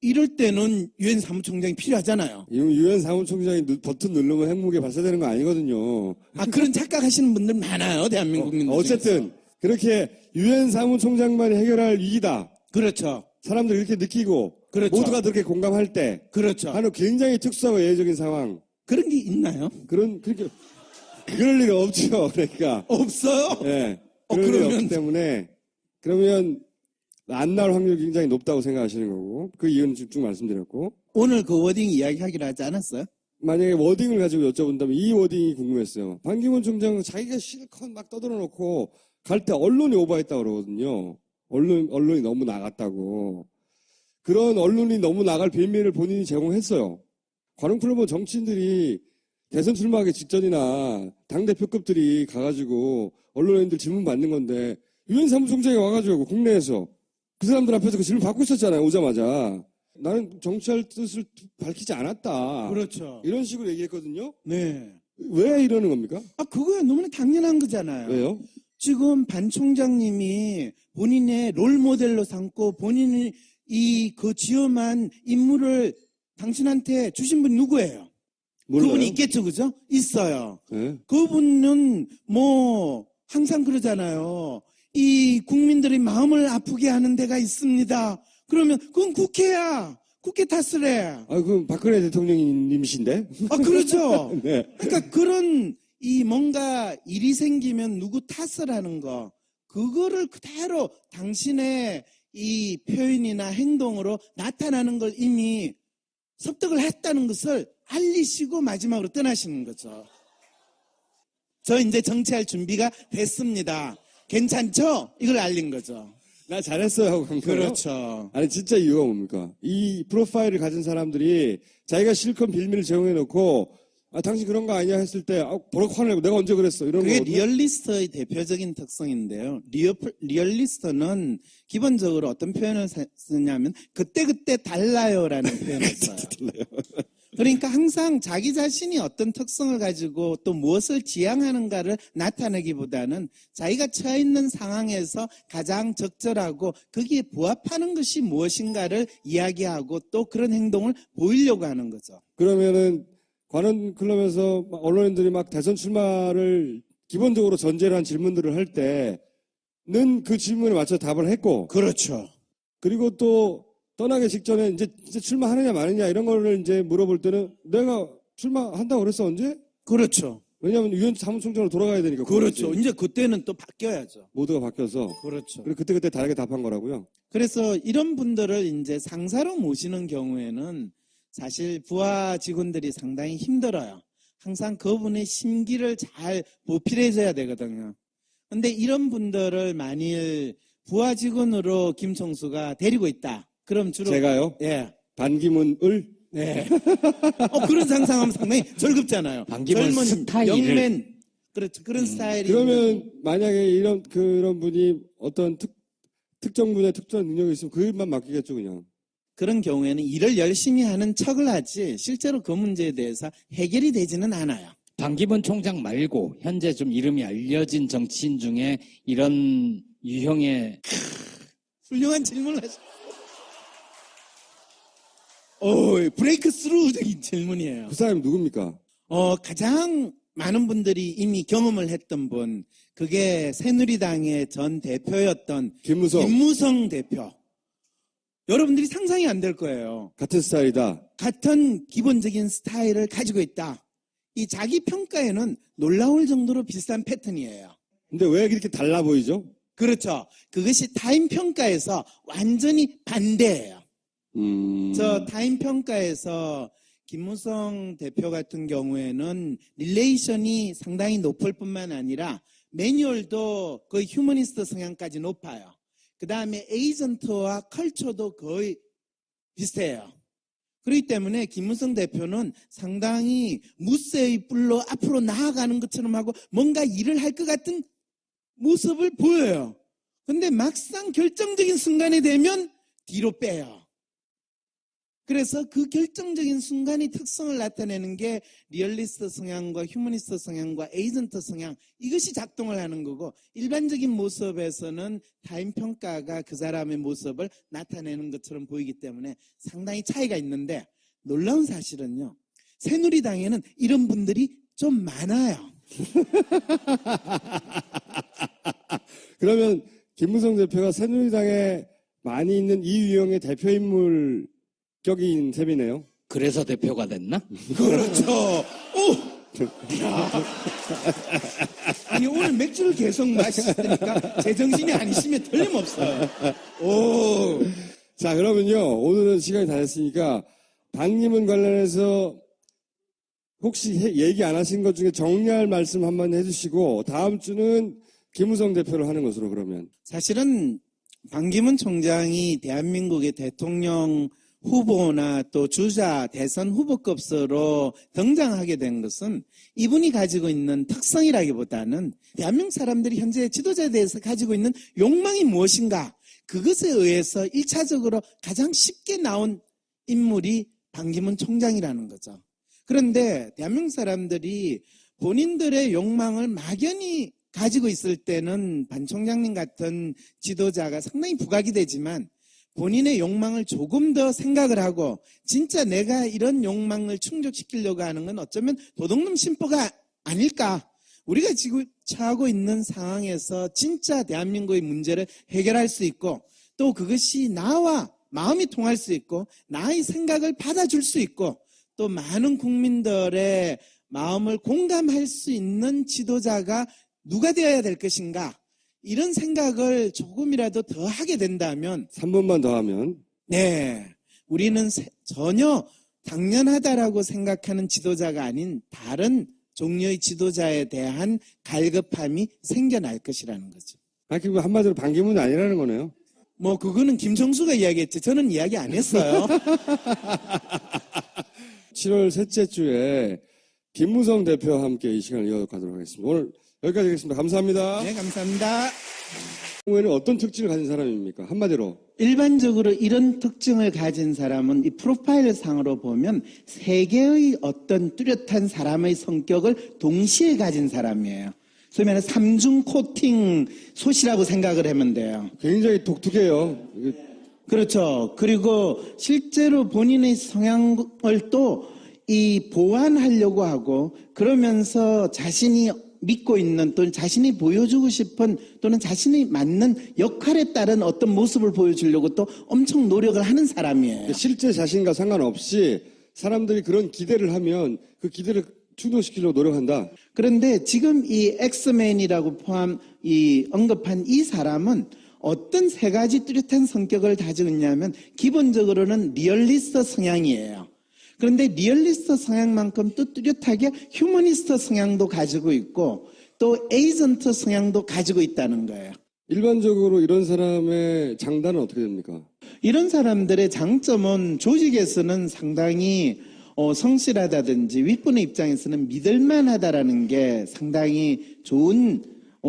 이럴 때는 유엔 사무총장이 필요하잖아요. 유엔 사무총장이 버튼 누르면 핵무기 발사되는 거 아니거든요. 그런 착각하시는 분들 많아요. 대한민국 국민들 어쨌든 그렇게 유엔 사무총장만이 해결할 위기다. 그렇죠. 사람들이 이렇게 느끼고 그렇죠. 모두가 그렇게 공감할 때 그렇죠. 하는 굉장히 특수하고 예외적인 상황. 그런 게 있나요? 그렇게 그럴 리가 없죠. 그러니까. 없어요? 예. 그럴 리 그러면- 없기 때문에 그러면 안 나올 확률이 굉장히 높다고 생각하시는 거고 그 이유는 쭉 말씀드렸고 오늘 그 워딩 이야기하기로 하지 않았어요? 만약에 워딩을 가지고 여쭤본다면 이 워딩이 궁금했어요. 반기문 총장은 자기가 실컷 막 떠들어놓고 갈 때 언론이 오버했다고 그러거든요. 언론이 너무 나갔다고. 그런 언론이 너무 나갈 빌미를 본인이 제공했어요. 관훈클럽은 정치인들이 대선 출마하기 직전이나 당대표급들이 가가지고 언론인들 질문 받는 건데 유엔 사무총장이 와가지고 국내에서 그 사람들 앞에서 그 질문 받고 있었잖아요. 오자마자. 나는 정치할 뜻을 밝히지 않았다. 그렇죠. 이런 식으로 얘기했거든요. 네. 왜 이러는 겁니까? 그거야 너무나 당연한 거잖아요. 왜요? 지금 반 총장님이 본인의 롤 모델로 삼고 본인이 그 지엄한 인물을 당신한테 주신 분이 누구예요? 몰라요. 그분이 있겠죠, 그죠? 있어요. 네. 그분은 항상 그러잖아요. 이 국민들의 마음을 아프게 하는 데가 있습니다. 그러면 그건 국회야. 국회 탓을 해. 그럼 박근혜 대통령님이신데? 그렇죠. 네. 그러니까 그런 뭔가 일이 생기면 누구 탓을 하는 거. 그거를 그대로 당신의 이 표현이나 행동으로 나타나는 걸 이미 습득을 했다는 것을 알리시고 마지막으로 떠나시는 거죠. 저 이제 정치할 준비가 됐습니다. 괜찮죠? 이걸 알린 거죠. 나 잘했어요 하고 간 거예요? 그렇죠. 아니 진짜 이유가 뭡니까? 이 프로파일을 가진 사람들이 자기가 실컷 빌미를 제공해놓고 당신 그런 거 아니야 했을 때 버럭 화내고 내가 언제 그랬어 이런 그게 거거든요. 리얼리스트의 대표적인 특성인데요. 리얼리스트는 기본적으로 어떤 표현을 쓰냐면 그때그때 달라요라는 표현을 써요. 그러니까 항상 자기 자신이 어떤 특성을 가지고 또 무엇을 지향하는가를 나타내기보다는 자기가 처해 있는 상황에서 가장 적절하고 거기에 부합하는 것이 무엇인가를 이야기하고 또 그런 행동을 보이려고 하는 거죠. 그러면은 관원 클럽에서 언론인들이 막 대선 출마를 기본적으로 전제로 한 질문들을 할 때는 그 질문에 맞춰 답을 했고, 그렇죠. 그리고 또 떠나기 직전에 이제 출마하느냐 마느냐 이런 거를 이제 물어볼 때는 내가 출마한다고 그랬어 언제? 그렇죠. 왜냐하면 유엔 사무총장으로 돌아가야 되니까. 그렇죠. 그거지. 이제 그때는 또 바뀌어야죠. 모두가 바뀌어서. 그렇죠. 그리고 그때그때 다르게 답한 거라고요. 그래서 이런 분들을 이제 상사로 모시는 경우에는 사실 부하 직원들이 상당히 힘들어요. 항상 그분의 심기를 잘 보필해줘야 되거든요. 근데 이런 분들을 만일 부하 직원으로 김총수가 데리고 있다. 그럼 주로 제가요? 예. 반기문을 네. 그런 상상하면 상당히 절급잖아요. 반기문 젊은 스타일을. 영맨 그렇죠. 그런 스타일이 그러면 만약에 그런 분이 어떤 특정 분야에 특정한 능력이 있으면 그 일만 맡기겠죠 그냥. 그런 경우에는 일을 열심히 하는 척을 하지 실제로 그 문제에 대해서 해결이 되지는 않아요. 반기문 총장 말고 현재 좀 이름이 알려진 정치인 중에 이런 유형의 훌륭한 질문을 하셨어요. 브레이크 스루적인 질문이에요. 그 사람이 누굽니까? 가장 많은 분들이 이미 경험을 했던 분, 그게 새누리당의 전 대표였던 김무성 대표. 여러분들이 상상이 안 될 거예요. 같은 스타일이다. 같은 기본적인 스타일을 가지고 있다. 이 자기 평가에는 놀라울 정도로 비슷한 패턴이에요. 근데 왜 이렇게 달라 보이죠? 그렇죠. 그것이 타임 평가에서 완전히 반대예요. 저 타임 평가에서 김무성 대표 같은 경우에는 릴레이션이 상당히 높을 뿐만 아니라 매뉴얼도 거의 휴머니스트 성향까지 높아요. 그 다음에 에이전트와 컬처도 거의 비슷해요. 그렇기 때문에 김무성 대표는 상당히 무쇠의 뿔로 앞으로 나아가는 것처럼 하고 뭔가 일을 할 것 같은 모습을 보여요. 근데 막상 결정적인 순간이 되면 뒤로 빼요. 그래서 그 결정적인 순간의 특성을 나타내는 게 리얼리스트 성향과 휴머니스트 성향과 에이전트 성향, 이것이 작동을 하는 거고, 일반적인 모습에서는 타임 평가가 그 사람의 모습을 나타내는 것처럼 보이기 때문에 상당히 차이가 있는데, 놀라운 사실은요, 새누리당에는 이런 분들이 좀 많아요. 그러면 김무성 대표가 새누리당에 많이 있는 이 유형의 대표인물 격인 셈이네요. 그래서 대표가 됐나? 그렇죠. 아니 오늘 맥주를 계속 마시니까 제정신이 아니시면 틀림없어요. 자, 그러면요, 오늘은 시간이 다 됐으니까 반기문 관련해서 혹시 얘기 안 하신 것 중에 정리할 말씀 한번 해주시고 다음 주는 김무성 대표를 하는 것으로. 그러면 사실은 반기문 총장이 대한민국의 대통령 후보나 또 주자 대선 후보급으로 등장하게 된 것은 이분이 가지고 있는 특성이라기보다는 대한민국 사람들이 현재 지도자에 대해서 가지고 있는 욕망이 무엇인가, 그것에 의해서 1차적으로 가장 쉽게 나온 인물이 반기문 총장이라는 거죠. 그런데 대한민국 사람들이 본인들의 욕망을 막연히 가지고 있을 때는 반 총장님 같은 지도자가 상당히 부각이 되지만, 본인의 욕망을 조금 더 생각을 하고 진짜 내가 이런 욕망을 충족시키려고 하는 건 어쩌면 도둑놈 심보가 아닐까. 우리가 지금 처하고 있는 상황에서 진짜 대한민국의 문제를 해결할 수 있고, 또 그것이 나와 마음이 통할 수 있고 나의 생각을 받아줄 수 있고 또 많은 국민들의 마음을 공감할 수 있는 지도자가 누가 되어야 될 것인가. 이런 생각을 조금이라도 더 하게 된다면 3번만 더 하면 네, 우리는 전혀 당연하다라고 생각하는 지도자가 아닌 다른 종류의 지도자에 대한 갈급함이 생겨날 것이라는 거죠. 그 한마디로 반기문이 아니라는 거네요. 뭐 그거는 김정수가 이야기했지 저는 이야기 안 했어요. 7월 셋째 주에 김무성 대표와 함께 이 시간을 이어가도록 하겠습니다. 오늘 여기까지 하겠습니다. 감사합니다. 네, 감사합니다. 경우에는 어떤 특징을 가진 사람입니까? 한마디로. 일반적으로 이런 특징을 가진 사람은 이 프로파일 상으로 보면 세 개의 어떤 뚜렷한 사람의 성격을 동시에 가진 사람이에요. 소위 말해 삼중 코팅 솥이라고 생각을 하면 돼요. 굉장히 독특해요. 그렇죠. 그리고 실제로 본인의 성향을 또 이 보완하려고 하고 그러면서 자신이 믿고 있는 또는 자신이 보여주고 싶은 또는 자신이 맞는 역할에 따른 어떤 모습을 보여주려고 또 엄청 노력을 하는 사람이에요. 실제 자신과 상관없이 사람들이 그런 기대를 하면 그 기대를 충족시키려고 노력한다. 그런데 지금 이 엑스맨이라고 언급한 이 사람은 어떤 세 가지 뚜렷한 성격을 가지고 있냐면 기본적으로는 리얼리스트 성향이에요. 그런데 리얼리스트 성향만큼 또 뚜렷하게 휴머니스트 성향도 가지고 있고 또 에이전트 성향도 가지고 있다는 거예요. 일반적으로 이런 사람의 장단은 어떻게 됩니까? 이런 사람들의 장점은 조직에서는 상당히 성실하다든지 윗분의 입장에서는 믿을만하다라는 게 상당히 좋은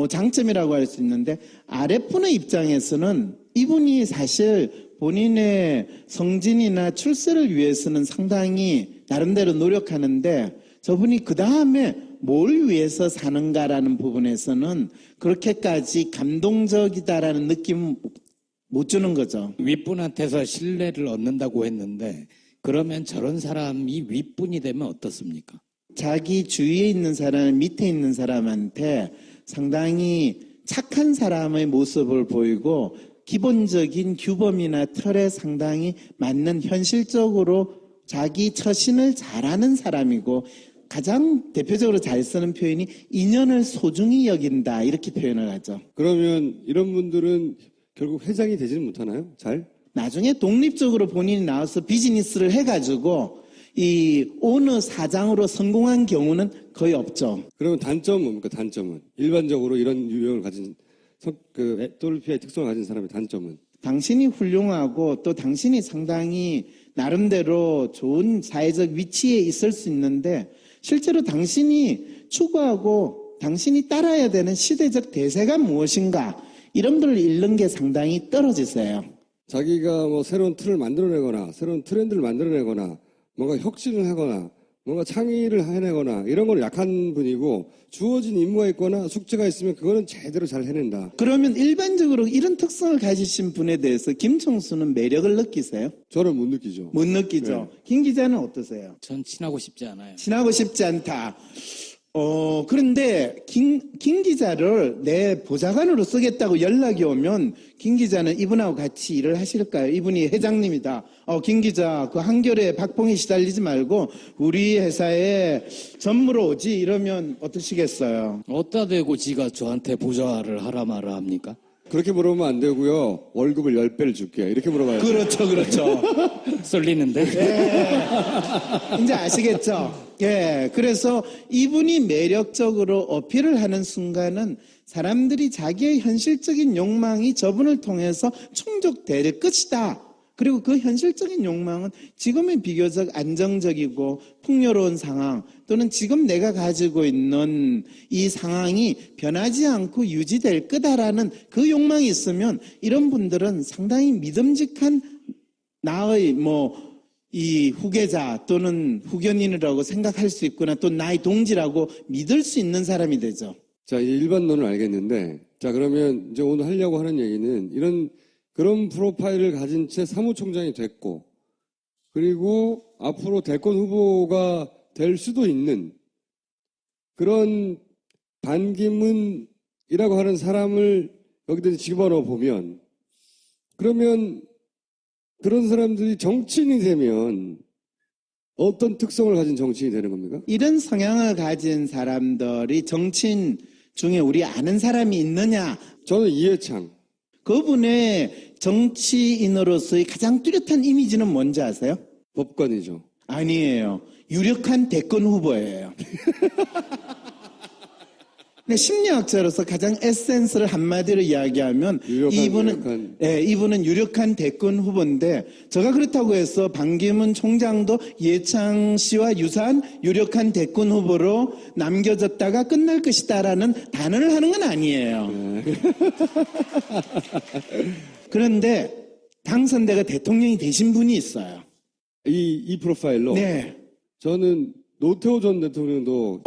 장점이라고 할 수 있는데 아랫분의 입장에서는 이분이 사실 본인의 성진이나 출세를 위해서는 상당히 나름대로 노력하는데 저분이 그 다음에 뭘 위해서 사는가라는 부분에서는 그렇게까지 감동적이다라는 느낌 못 주는 거죠. 윗분한테서 신뢰를 얻는다고 했는데 그러면 저런 사람이 윗분이 되면 어떻습니까? 자기 주위에 있는 사람, 밑에 있는 사람한테 상당히 착한 사람의 모습을 보이고 기본적인 규범이나 틀에 상당히 맞는 현실적으로 자기 처신을 잘하는 사람이고 가장 대표적으로 잘 쓰는 표현이 인연을 소중히 여긴다 이렇게 표현을 하죠. 그러면 이런 분들은 결국 회장이 되지는 못하나요? 잘? 나중에 독립적으로 본인이 나와서 비즈니스를 해가지고 이 오너 사장으로 성공한 경우는 거의 없죠. 그러면 단점은 뭡니까? 단점은 일반적으로 이런 유형을 가진 또르피아의 특성을 가진 사람의 단점은 당신이 훌륭하고 또 당신이 상당히 나름대로 좋은 사회적 위치에 있을 수 있는데 실제로 당신이 추구하고 당신이 따라야 되는 시대적 대세가 무엇인가 이런 걸 잃는 게 상당히 떨어지세요. 자기가 뭐 새로운 틀을 만들어내거나 새로운 트렌드를 만들어내거나 뭔가 혁신을 하거나 뭔가 창의를 해내거나 이런 건 약한 분이고 주어진 임무가 있거나 숙제가 있으면 그거는 제대로 잘 해낸다. 그러면 일반적으로 이런 특성을 가지신 분에 대해서 김총수는 매력을 느끼세요? 저는 못 느끼죠. 못 느끼죠. 네. 김 기자는 어떠세요? 전 친하고 싶지 않아요. 친하고 싶지 않다. 그런데 김 기자를 내 보좌관으로 쓰겠다고 연락이 오면 김 기자는 이분하고 같이 일을 하실까요? 이분이 회장님이다. 김 기자 그 한겨레 박봉에 시달리지 말고 우리 회사에 전무로 오지 이러면 어떠시겠어요? 어디다 대고 지가 저한테 보좌를 하라 마라 합니까? 그렇게 물어보면 안 되고요. 월급을 10배를 줄게. 이렇게 물어봐요. 그렇죠. 쏠리는데? 이제 아시겠죠? 예. 그래서 이분이 매력적으로 어필을 하는 순간은 사람들이 자기의 현실적인 욕망이 저분을 통해서 충족될 것이다. 그리고 그 현실적인 욕망은 지금의 비교적 안정적이고 풍요로운 상황 또는 지금 내가 가지고 있는 이 상황이 변하지 않고 유지될 거다라는 그 욕망이 있으면 이런 분들은 상당히 믿음직한 나의 이 후계자 또는 후견인이라고 생각할 수 있구나 또 나의 동지라고 믿을 수 있는 사람이 되죠. 자, 이제 일반론은 알겠는데, 자, 그러면 이제 오늘 하려고 하는 얘기는 그런 프로파일을 가진 채 사무총장이 됐고, 그리고 앞으로 대권 후보가 될 수도 있는 그런 반기문이라고 하는 사람을 여기다 집어넣어 보면, 그러면 그런 사람들이 정치인이 되면 어떤 특성을 가진 정치인이 되는 겁니까? 이런 성향을 가진 사람들이 정치인 중에 우리 아는 사람이 있느냐? 저는 이해창. 그분의 정치인으로서의 가장 뚜렷한 이미지는 뭔지 아세요? 법관이죠. 아니에요. 유력한 대권 후보예요. 근데 심리학자로서 가장 에센스를 한마디로 이야기하면 이분은 유력한 대권 후보인데 제가 그렇다고 해서 반기문 총장도 이해창 씨와 유사한 유력한 대권 후보로 남겨졌다가 끝날 것이다라는 단언을 하는 건 아니에요. 그런데 당선자가 대통령이 되신 분이 있어요. 이 프로파일로. 네. 저는 노태우 전 대통령도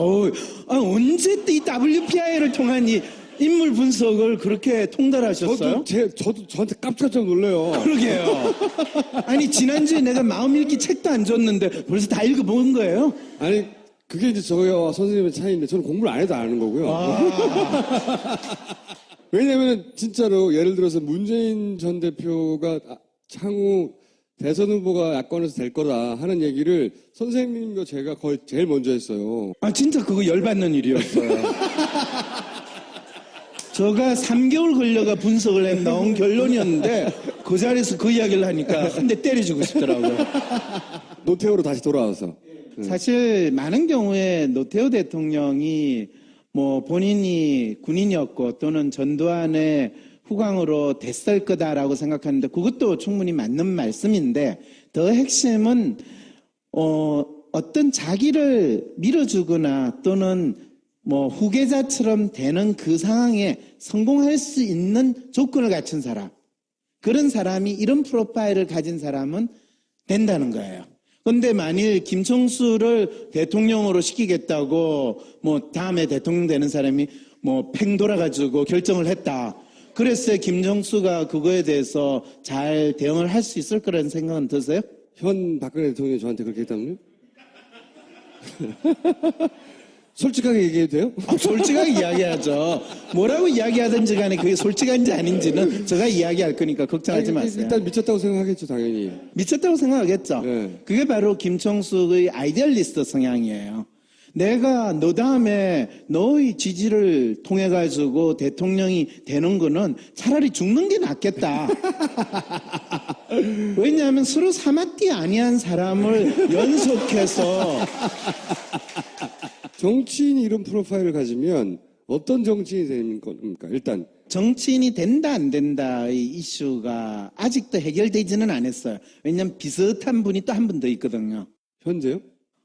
언제 또 이 WPI를 통한 이 인물 분석을 그렇게 통달하셨어요? 저도 저한테 깜짝깜짝 놀래요. 그러게요. 아니 지난주에 내가 마음 읽기 책도 안 줬는데 벌써 다 읽어본 거예요? 아니 그게 이제 저와 선생님의 차이인데 저는 공부를 안 해도 아는 거고요. 왜냐하면 진짜로 예를 들어서 문재인 전 대표가 향후 대선 후보가 야권에서 될 거다 하는 얘기를 선생님과 제가 거의 제일 먼저 했어요. 진짜 그거 열받는 일이었어요. 제가 3개월 걸려가 분석을 해 나온 결론이었는데 그 자리에서 그 이야기를 하니까 한 대 때려주고 싶더라고요. 노태우로 다시 돌아와서. 사실 많은 경우에 노태우 대통령이 뭐 본인이 군인이었고 또는 전두환의 후광으로 됐을 거다라고 생각하는데 그것도 충분히 맞는 말씀인데 더 핵심은 어떤 자기를 밀어주거나 또는 뭐 후계자처럼 되는 그 상황에 성공할 수 있는 조건을 갖춘 사람, 그런 사람이 이런 프로파일을 가진 사람은 된다는 거예요. 그런데 만일 김총수를 대통령으로 시키겠다고 뭐 다음에 대통령 되는 사람이 뭐 팽 돌아가지고 결정을 했다. 그랬어요. 김정수가 그거에 대해서 잘 대응을 할 수 있을 거라는 생각은 드세요? 현 박근혜 대통령이 저한테 그렇게 했다면요? 솔직하게 얘기해도 돼요? 솔직하게 이야기하죠. 뭐라고 이야기하든지 간에 그게 솔직한지 아닌지는 제가 이야기할 거니까 걱정하지 마세요. 일단 미쳤다고 생각하겠죠, 당연히. 미쳤다고 생각하겠죠. 네. 그게 바로 김총수의 아이디얼리스트 성향이에요. 내가 너 다음에 너의 지지를 통해 가지고 대통령이 되는 거는 차라리 죽는 게 낫겠다. 왜냐하면 서로 사마띠 아니한 사람을 연속해서 정치인이 이런 프로파일을 가지면 어떤 정치인이 되는 겁니까? 일단 정치인이 된다 안 된다의 이슈가 아직도 해결되지는 않았어요. 왜냐하면 비슷한 분이 또 한 분 더 있거든요. 현재요?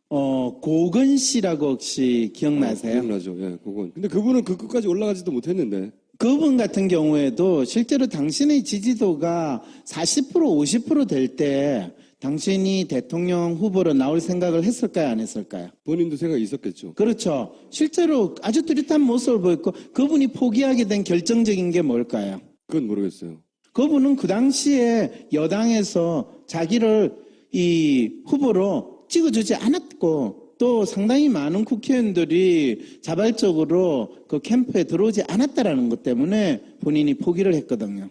고건 씨라고 혹시 기억나세요? 기억나죠. 예, 그건. 근데 그분은 그 끝까지 올라가지도 못했는데. 그분 같은 경우에도 실제로 당신의 지지도가 40% 50% 될 때 당신이 대통령 후보로 나올 생각을 했을까요? 안 했을까요? 본인도 생각이 있었겠죠. 그렇죠. 실제로 아주 뚜렷한 모습을 보였고 그분이 포기하게 된 결정적인 게 뭘까요? 그건 모르겠어요. 그분은 그 당시에 여당에서 자기를 이 후보로 찍어주지 않았고 또 상당히 많은 국회의원들이 자발적으로 그 캠프에 들어오지 않았다라는 것 때문에 본인이 포기를 했거든요.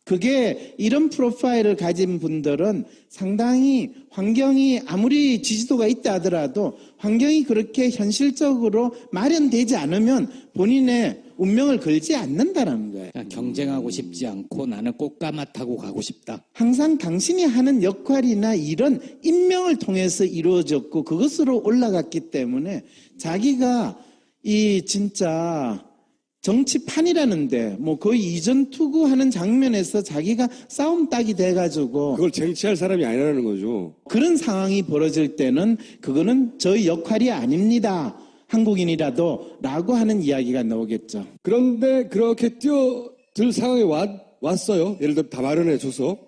그게 이런 프로파일을 가진 분들은 상당히 환경이 아무리 지지도가 있다 하더라도 환경이 그렇게 현실적으로 마련되지 않으면 본인의 운명을 걸지 않는다는 거예요. 경쟁하고 싶지 않고 나는 꽃가마 타고 가고 싶다. 항상 당신이 하는 역할이나 일은 임명을 통해서 이루어졌고 그것으로 올라갔기 때문에 자기가 이 진짜 정치판이라는데 뭐 거의 이전 투구하는 장면에서 자기가 싸움 딱이 돼가지고 그걸 쟁취할 사람이 아니라는 거죠. 그런 상황이 벌어질 때는 그거는 저희 역할이 아닙니다. 한국인이라도 라고 하는 이야기가 나오겠죠. 그런데 그렇게 뛰어들 상황에 왔어요. 예를 들어 다 마련해줘서.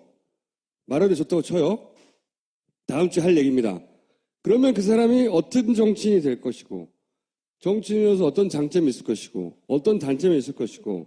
마련해줬다고 쳐요. 다음 주에 할 얘기입니다. 그러면 그 사람이 어떤 정치인이 될 것이고 정치인으로서 어떤 장점이 있을 것이고 어떤 단점이 있을 것이고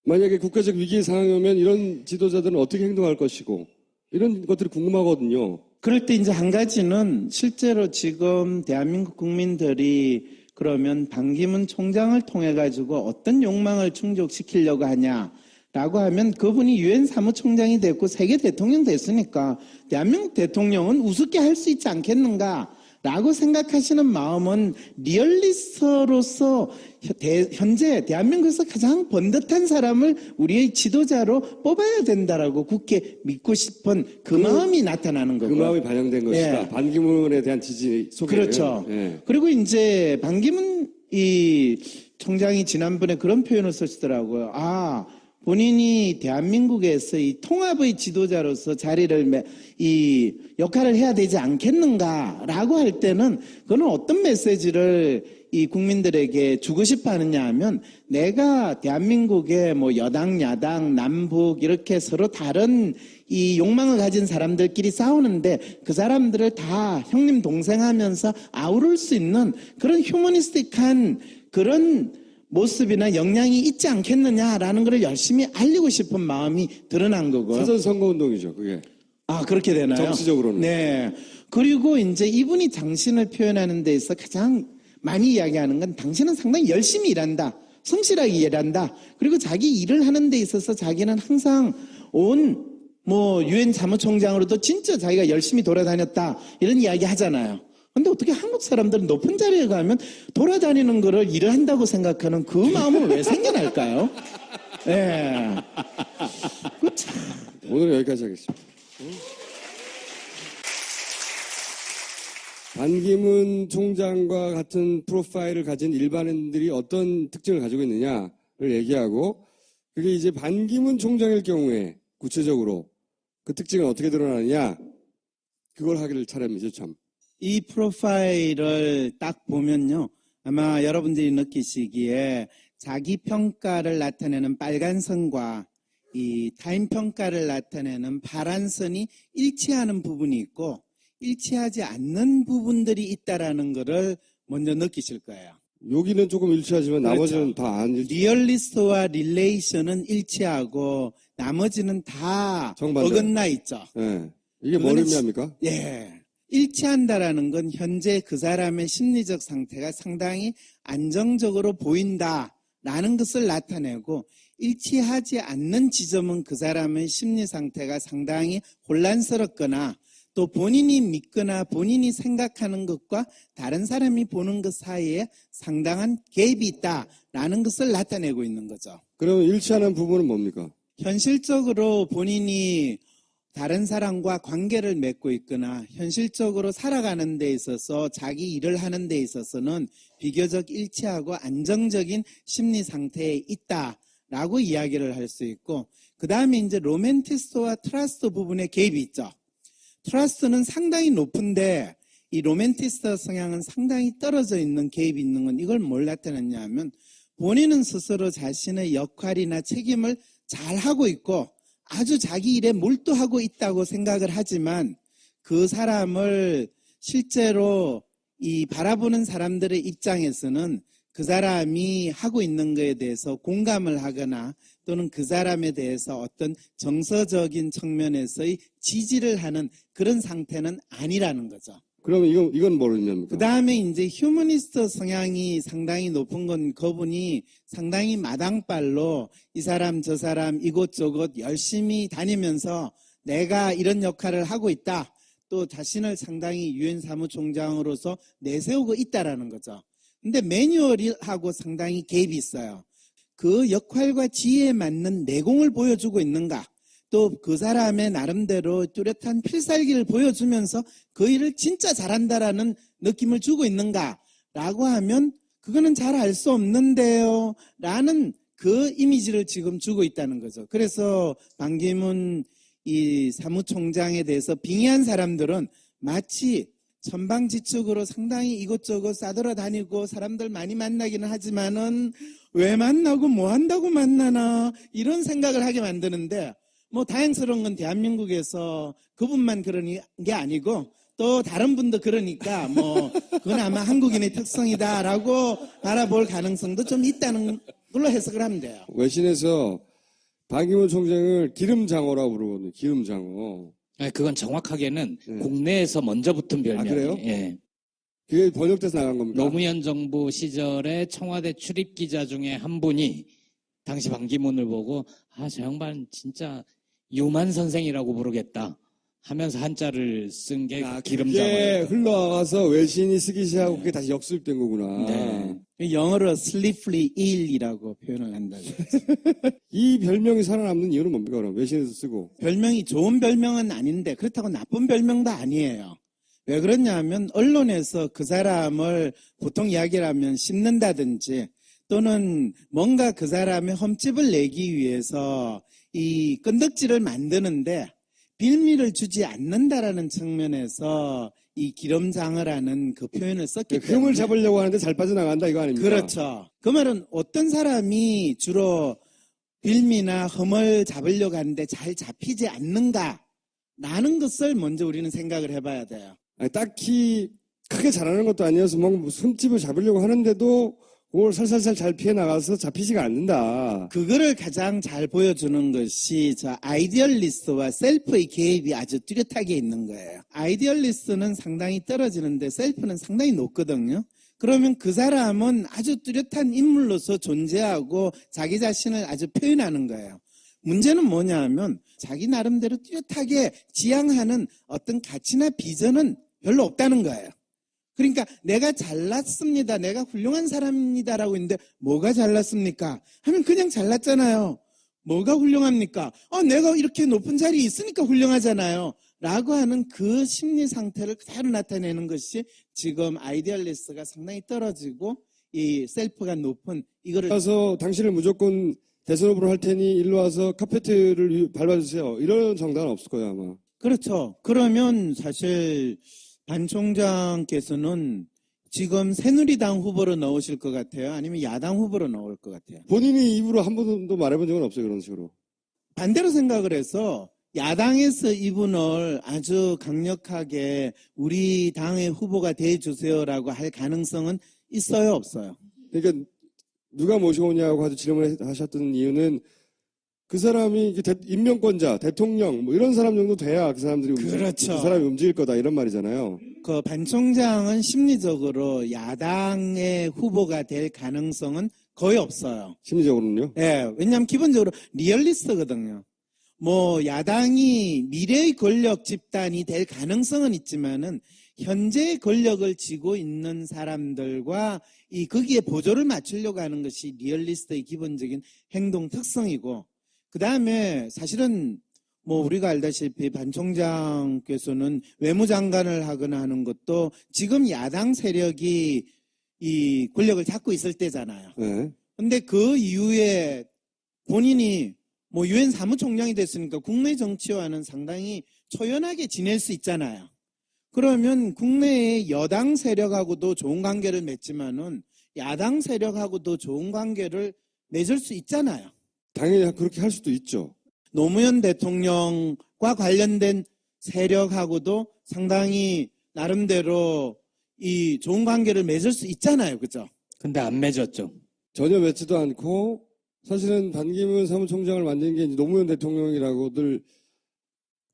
만약에 국가적 위기 상황이 오면 이런 지도자들은 어떻게 행동할 것이고 이런 것들이 궁금하거든요. 그럴 때 이제 한 가지는 실제로 지금 대한민국 국민들이 그러면 반기문 총장을 통해 가지고 어떤 욕망을 충족시키려고 하냐라고 하면 그분이 유엔 사무총장이 됐고 세계 대통령 됐으니까 대한민국 대통령은 우습게 할 수 있지 않겠는가 라고 생각하시는 마음은 리얼리스트로서 현재 대한민국에서 가장 번듯한 사람을 우리의 지도자로 뽑아야 된다라고 굳게 믿고 싶은 그 마음이 나타나는 그 거고요. 마음이 반영된 것이다. 예. 반기문에 대한 지지 속에. 그렇죠. 예. 그리고 이제 반기문 이 총장이 지난번에 그런 표현을 쓰시더라고요. 본인이 대한민국에서 이 통합의 지도자로서 이 역할을 해야 되지 않겠는가라고 할 때는 그는 어떤 메시지를 이 국민들에게 주고 싶어 하느냐 하면 내가 대한민국의 뭐 여당, 야당, 남북 이렇게 서로 다른 이 욕망을 가진 사람들끼리 싸우는데 그 사람들을 다 형님 동생 하면서 아우를 수 있는 그런 휴머니스틱한 그런 모습이나 역량이 있지 않겠느냐라는 것을 열심히 알리고 싶은 마음이 드러난 거고요. 사전 선거운동이죠, 그게. 그렇게 되나요? 정치적으로는. 네. 그리고 이제 이분이 당신을 표현하는 데 있어 가장 많이 이야기하는 건 당신은 상당히 열심히 일한다. 성실하게 일한다. 그리고 자기 일을 하는 데 있어서 자기는 항상 유엔 사무총장으로도 진짜 자기가 열심히 돌아다녔다. 이런 이야기 하잖아요. 근데 어떻게 한국 사람들은 높은 자리에 가면 돌아다니는 거를 일을 한다고 생각하는 그 마음은 왜 생겨날까요? 예. 오늘 여기까지 하겠습니다. 반기문 총장과 같은 프로파일을 가진 일반인들이 어떤 특징을 가지고 있느냐를 얘기하고, 그게 이제 반기문 총장일 경우에 구체적으로 그 특징은 어떻게 드러나느냐, 그걸 하기를 차례입니다, 참. 이 프로파일을 딱 보면요. 아마 여러분들이 느끼시기에 자기 평가를 나타내는 빨간 선과 이 타인 평가를 나타내는 파란 선이 일치하는 부분이 있고 일치하지 않는 부분들이 있다라는 것을 먼저 느끼실 거예요. 여기는 조금 일치하지만 그렇죠. 나머지는 다 안 일치. 리얼리스트와 릴레이션은 일치하고 나머지는 다 정반대. 어긋나 있죠. 예. 이게 뭘 의미합니까? 예. 일치한다라는 건 현재 그 사람의 심리적 상태가 상당히 안정적으로 보인다라는 것을 나타내고 일치하지 않는 지점은 그 사람의 심리 상태가 상당히 혼란스럽거나 또 본인이 믿거나 본인이 생각하는 것과 다른 사람이 보는 것 사이에 상당한 갭이 있다라는 것을 나타내고 있는 거죠. 그러면 일치하는 부분은 뭡니까? 현실적으로 본인이 다른 사람과 관계를 맺고 있거나 현실적으로 살아가는 데 있어서 자기 일을 하는 데 있어서는 비교적 일치하고 안정적인 심리 상태에 있다라고 이야기를 할 수 있고 그 다음에 이제 로맨티스트와 트러스트 부분에 갭이 있죠. 트러스트는 상당히 높은데 이 로맨티스트 성향은 상당히 떨어져 있는 갭이 있는 건 이걸 뭘 나타냈냐 하면 본인은 스스로 자신의 역할이나 책임을 잘 하고 있고 아주 자기 일에 몰두하고 있다고 생각을 하지만 그 사람을 실제로 이 바라보는 사람들의 입장에서는 그 사람이 하고 있는 것에 대해서 공감을 하거나 또는 그 사람에 대해서 어떤 정서적인 측면에서의 지지를 하는 그런 상태는 아니라는 거죠. 그러면 이건 뭘 의미합니까? 그 다음에 이제 휴머니스트 성향이 상당히 높은 건 그분이 상당히 마당발로 이 사람 저 사람 이곳저곳 열심히 다니면서 내가 이런 역할을 하고 있다. 또 자신을 상당히 유엔 사무총장으로서 내세우고 있다라는 거죠. 근데 매뉴얼하고 상당히 갭이 있어요. 그 역할과 지혜에 맞는 내공을 보여주고 있는가? 또 그 사람의 나름대로 뚜렷한 필살기를 보여주면서 그 일을 진짜 잘한다라는 느낌을 주고 있는가라고 하면 그거는 잘 알 수 없는데요 라는 그 이미지를 지금 주고 있다는 거죠. 그래서 반기문 이 사무총장에 대해서 빙의한 사람들은 마치 천방지축으로 상당히 이곳저곳 싸돌아다니고 사람들 많이 만나기는 하지만은 왜 만나고 뭐 한다고 만나나 이런 생각을 하게 만드는데 뭐 다행스러운 건 대한민국에서 그분만 그런 게 아니고 또 다른 분도 그러니까 뭐 그건 아마 한국인의 특성이다라고 바라볼 가능성도 좀 있다는 걸로 해석을 하면 돼요. 외신에서 반기문 총장을 기름장어라고 부르거든요. 기름장어. 아니, 그건 정확하게는 네. 국내에서 먼저 붙은 별명이에요. 그래요? 예. 그게 번역돼서 나간 겁니까? 노무현 정부 시절에 청와대 출입 기자 중에 한 분이 당시 반기문을 보고 저 양반 진짜 유만 선생이라고 부르겠다. 하면서 한자를 쓴 게 그게 기름장어예요. 흘러와서 외신이 쓰기 시작하고 그게 다시 역수입된 거구나. 네. 영어로 slippery eel이라고 표현을 한다고. 이 별명이 살아남는 이유는 뭡니까, 그럼? 외신에서 쓰고. 별명이 좋은 별명은 아닌데 그렇다고 나쁜 별명도 아니에요. 왜 그러냐면 언론에서 그 사람을 보통 이야기를 하면 씹는다든지 또는 뭔가 그 사람의 험집을 내기 위해서 이 건덕지를 만드는데 빌미를 주지 않는다라는 측면에서 이 기름장어라는 그 표현을 썼기 때문에 흠을 잡으려고 하는데 잘 빠져나간다 이거 아닙니까? 그렇죠. 그 말은 어떤 사람이 주로 빌미나 흠을 잡으려고 하는데 잘 잡히지 않는가 라는 것을 먼저 우리는 생각을 해봐야 돼요. 아니, 딱히 크게 잘하는 것도 아니어서 뭔가 흠집을 잡으려고 하는데도 그걸 살살살 잘 피해 나가서 잡히지가 않는다. 그거를 가장 잘 보여주는 것이 저 아이디얼리스트와 셀프의 개입이 아주 뚜렷하게 있는 거예요. 아이디얼리스트는 상당히 떨어지는데 셀프는 상당히 높거든요. 그러면 그 사람은 아주 뚜렷한 인물로서 존재하고 자기 자신을 아주 표현하는 거예요. 문제는 뭐냐 하면 자기 나름대로 뚜렷하게 지향하는 어떤 가치나 비전은 별로 없다는 거예요. 그러니까 내가 잘났습니다. 내가 훌륭한 사람입니다라고 했는데 뭐가 잘났습니까? 하면 그냥 잘났잖아요. 뭐가 훌륭합니까? 내가 이렇게 높은 자리에 있으니까 훌륭하잖아요. 라고 하는 그 심리 상태를 그대로 나타내는 것이 지금 아이디얼리스트가 상당히 떨어지고 이 셀프가 높은 이거를 그래서 당신을 무조건 대선 후보로 할 테니 일로 와서 카페트를 밟아주세요. 이런 정당은 없을 거예요 아마. 그렇죠. 그러면 사실 반 총장께서는 지금 새누리당 후보로 넣으실 것 같아요? 아니면 야당 후보로 넣을 것 같아요? 본인이 입으로 한 번도 말해본 적은 없어요 그런 식으로. 반대로 생각을 해서 야당에서 이분을 아주 강력하게 우리 당의 후보가 돼주세요라고 할 가능성은 있어요, 없어요? 그러니까 누가 모셔오냐고 아주 질문을 하셨던 이유는 그 사람이 임명권자, 대통령 뭐 이런 사람 정도 돼야 그 사람들이 그렇죠. 그 사람이 움직일 거다 이런 말이잖아요. 그 반 총장은 심리적으로 야당의 후보가 될 가능성은 거의 없어요. 심리적으로는요. 예, 왜냐하면 기본적으로 리얼리스트거든요. 뭐 야당이 미래의 권력 집단이 될 가능성은 있지만은 현재의 권력을 쥐고 있는 사람들과 이 거기에 보조를 맞추려고 하는 것이 리얼리스트의 기본적인 행동 특성이고, 그 다음에 사실은 뭐 우리가 알다시피 반 총장께서는 외무장관을 하거나 하는 것도 지금 야당 세력이 이 권력을 잡고 있을 때잖아요. 네. 근데 그 이후에 본인이 뭐 유엔 사무총장이 됐으니까 국내 정치와는 상당히 초연하게 지낼 수 있잖아요. 그러면 국내의 여당 세력하고도 좋은 관계를 맺지만은 야당 세력하고도 좋은 관계를 맺을 수 있잖아요. 당연히 그렇게 할 수도 있죠. 노무현 대통령과 관련된 세력하고도 상당히 나름대로 이 좋은 관계를 맺을 수 있잖아요. 그죠? 근데 안 맺었죠. 전혀 맺지도 않고 사실은 반기문 사무총장을 만든 게 이제 노무현 대통령이라고들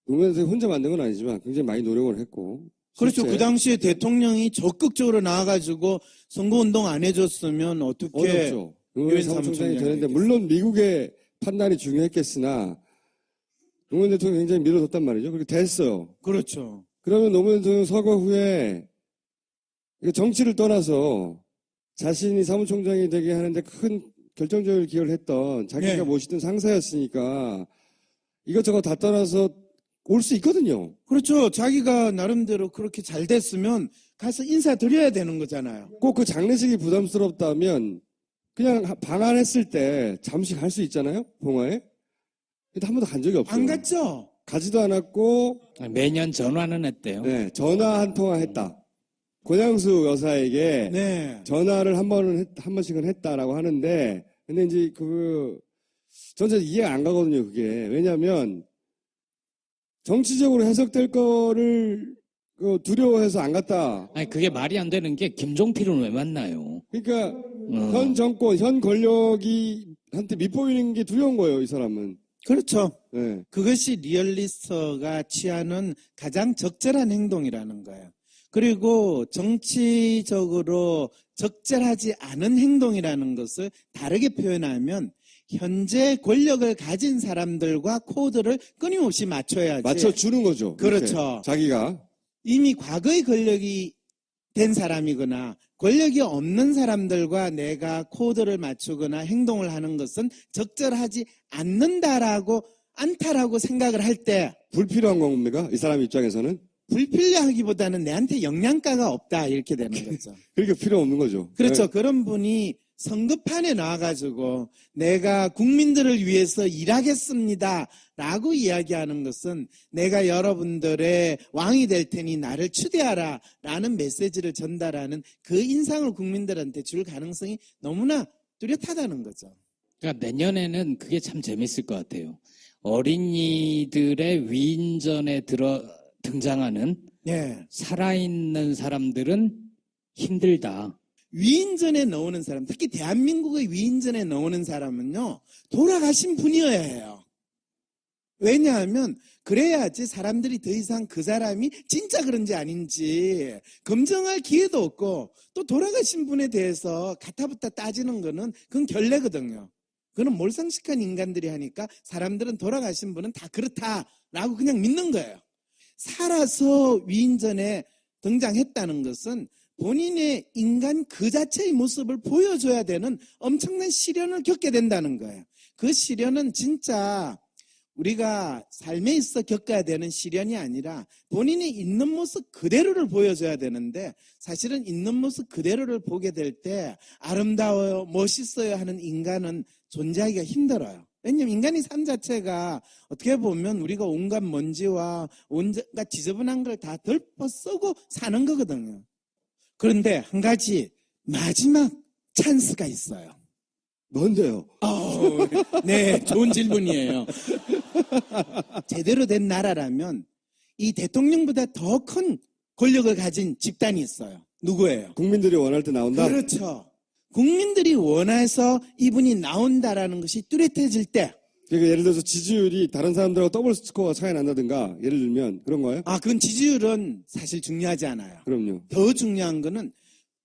노무현 대통령이 혼자 만든 건 아니지만 굉장히 많이 노력을 했고. 그렇죠. 실제 그 당시에 대통령이 적극적으로 나와가지고 선거운동 안 해줬으면 어떻게 어렵죠. 노무현 유엔 사무총장이 사무총장이 되는데 됐겠어요. 물론 미국의 판단이 중요했겠으나 노무현 대통령이 굉장히 밀어줬단 말이죠. 그렇게 됐어요. 그렇죠. 그러면 노무현 대통령 서거 후에 정치를 떠나서 자신이 사무총장이 되게 하는데 큰 결정적인 기여를 했던 자기가 네. 모시던 상사였으니까 이것저것 다 떠나서 올 수 있거든요. 그렇죠. 자기가 나름대로 그렇게 잘 됐으면 가서 인사드려야 되는 거잖아요. 꼭 그 장례식이 부담스럽다면 그냥 방한했을 때 잠시 갈 수 있잖아요. 봉화에. 근데 한 번도 간 적이 없어요. 안 갔죠? 가지도 않았고 매년 전화는 했대요. 네, 전화 한 통화 했다. 권양수 여사에게 네. 전화를 한 번씩은 했다라고 하는데, 근데 이제 전체 이해가 안 가거든요, 그게. 왜냐면, 정치적으로 해석될 거를 두려워해서 안 갔다. 아니 그게 말이 안 되는 게 김종필은 왜 만나요? 그러니까, 현 정권, 현 권력이 한테 밑보이는 게 두려운 거예요, 이 사람은. 그렇죠. 네. 그것이 리얼리스트가 취하는 가장 적절한 행동이라는 거예요. 그리고 정치적으로 적절하지 않은 행동이라는 것을 다르게 표현하면 현재 권력을 가진 사람들과 코드를 끊임없이 맞춰야지. 맞춰주는 거죠. 그렇죠. 이렇게. 자기가. 이미 과거의 권력이 된 사람이거나 권력이 없는 사람들과 내가 코드를 맞추거나 행동을 하는 것은 적절하지 않다라고 생각을 할 때 불필요한 겁니까? 이 사람 입장에서는? 불필요하기보다는 내한테 영양가가 없다 이렇게 되는 거죠. 그렇게 필요 없는 거죠. 그렇죠. 네. 그런 분이 선거판에 나와가지고 내가 국민들을 위해서 일하겠습니다 라고 이야기하는 것은 내가 여러분들의 왕이 될 테니 나를 추대하라 라는 메시지를 전달하는 그 인상을 국민들한테 줄 가능성이 너무나 뚜렷하다는 거죠. 그러니까 내년에는 그게 참 재밌을 것 같아요. 어린이들의 위인전에 등장하는 네. 살아있는 사람들은 힘들다. 위인전에 나오는 사람, 특히 대한민국의 위인전에 나오는 사람은요, 돌아가신 분이어야 해요. 왜냐하면, 그래야지 사람들이 더 이상 그 사람이 진짜 그런지 아닌지 검증할 기회도 없고, 또 돌아가신 분에 대해서 가타부타 따지는 거는 그건 결례거든요. 그건 몰상식한 인간들이 하니까 사람들은 돌아가신 분은 다 그렇다라고 그냥 믿는 거예요. 살아서 위인전에 등장했다는 것은 본인의 인간 그 자체의 모습을 보여줘야 되는 엄청난 시련을 겪게 된다는 거예요. 그 시련은 진짜 우리가 삶에 있어 겪어야 되는 시련이 아니라 본인이 있는 모습 그대로를 보여줘야 되는데 사실은 있는 모습 그대로를 보게 될 때 아름다워요, 멋있어요 하는 인간은 존재하기가 힘들어요. 왜냐하면 인간의 삶 자체가 어떻게 보면 우리가 온갖 먼지와 온갖 지저분한 걸 다 덜퍼 쓰고 사는 거거든요. 그런데 한 가지 마지막 찬스가 있어요. 뭔데요? 네, 좋은 질문이에요. 제대로 된 나라라면 이 대통령보다 더 큰 권력을 가진 집단이 있어요. 누구예요? 국민들이 원할 때 나온다? 그렇죠. 국민들이 원해서 이분이 나온다라는 것이 뚜렷해질 때, 그러니까 예를 들어서 지지율이 다른 사람들하고 더블 스코어가 차이 난다든가 예를 들면 그런 거예요? 그건 지지율은 사실 중요하지 않아요. 그럼요. 더 중요한 거는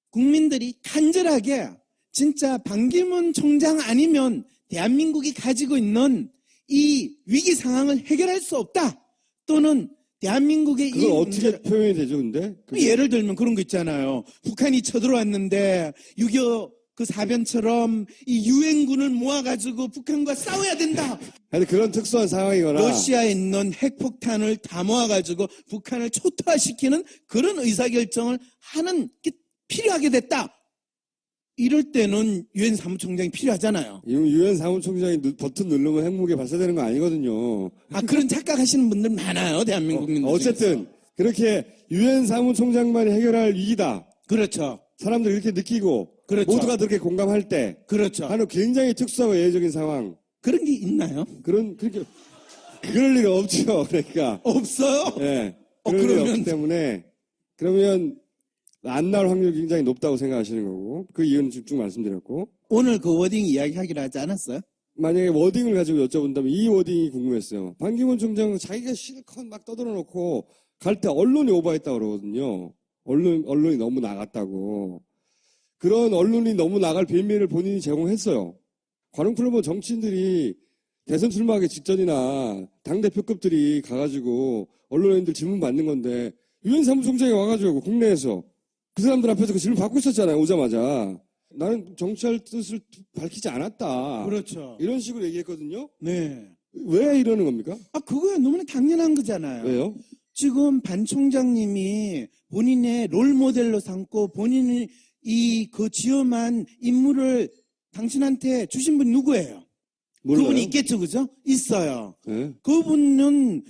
국민들이 간절하게 진짜 반기문 총장 아니면 대한민국이 가지고 있는 이 위기 상황을 해결할 수 없다. 또는 대한민국의 그걸 어떻게 표현이 되죠, 근데? 예를 들면 그런 거 있잖아요. 북한이 쳐들어왔는데 6.25 그 사변처럼 이 유엔군을 모아가지고 북한과 싸워야 된다. 하여튼 그런 특수한 상황이거나 러시아에 있는 핵폭탄을 다 모아가지고 북한을 초토화시키는 그런 의사결정을 하는 게 필요하게 됐다. 이럴 때는 유엔 사무총장이 필요하잖아요. 유엔 사무총장이 버튼 누르면 핵무기 발사되는 거 아니거든요. 그런 착각하시는 분들 많아요. 대한민국 국민들 어쨌든 그렇게 유엔 사무총장만이 해결할 위기다. 그렇죠. 사람들이 이렇게 느끼고 그렇죠. 모두가 그렇게 공감할 때 그렇죠. 하는 굉장히 특수하고 예외적인 상황. 그런 게 있나요? 그렇게 그럴 리가 없죠. 그러니까 없어요? 예. 그럴 리 그러면 없기 때문에 그러면 안 나올 확률이 굉장히 높다고 생각하시는 거고 그 이유는 쭉 말씀드렸고 오늘 그 워딩 이야기하기로 하지 않았어요? 만약에 워딩을 가지고 여쭤본다면 이 워딩이 궁금했어요. 반기문 총장은 자기가 실컷 막 떠들어 놓고 갈 때 언론이 오버했다고 그러거든요. 언론이 너무 나갔다고. 그런 언론이 너무 나갈 빌미를 본인이 제공했어요. 관훈클럽은 정치인들이 대선 출마하기 직전이나 당대표급들이 가가지고 언론인들 질문 받는 건데 유엔 사무총장이 와가지고 국내에서 그 사람들 앞에서 그 질문 받고 있었잖아요. 오자마자. 나는 정치할 뜻을 밝히지 않았다. 그렇죠. 이런 식으로 얘기했거든요. 네. 왜 이러는 겁니까? 그거야 너무나 당연한 거잖아요. 왜요? 지금 반 총장님이 본인의 롤 모델로 삼고 본인이 그 지엄한 인물을 당신한테 주신 분이 누구예요? 몰라요? 그분이 있겠죠, 그죠? 있어요. 네. 그분은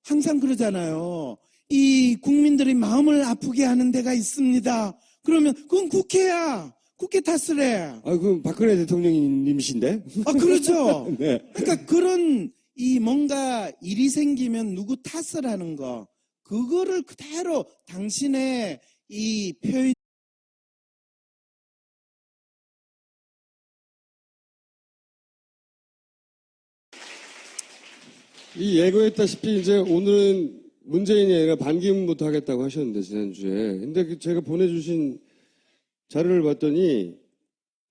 항상 그러잖아요. 이 국민들의 마음을 아프게 하는 데가 있습니다. 그러면 그건 국회야. 국회 탓을 해. 그럼 박근혜 대통령님이신데? 그렇죠. 네. 그러니까 그런 뭔가 일이 생기면 누구 탓을 하는 거, 그거를 그대로 당신의 이 표현 이 예고했다시피 이제 오늘은 문재인이 아니라 반기문부터 하겠다고 하셨는데 지난주에. 근데 제가 보내주신 자료를 봤더니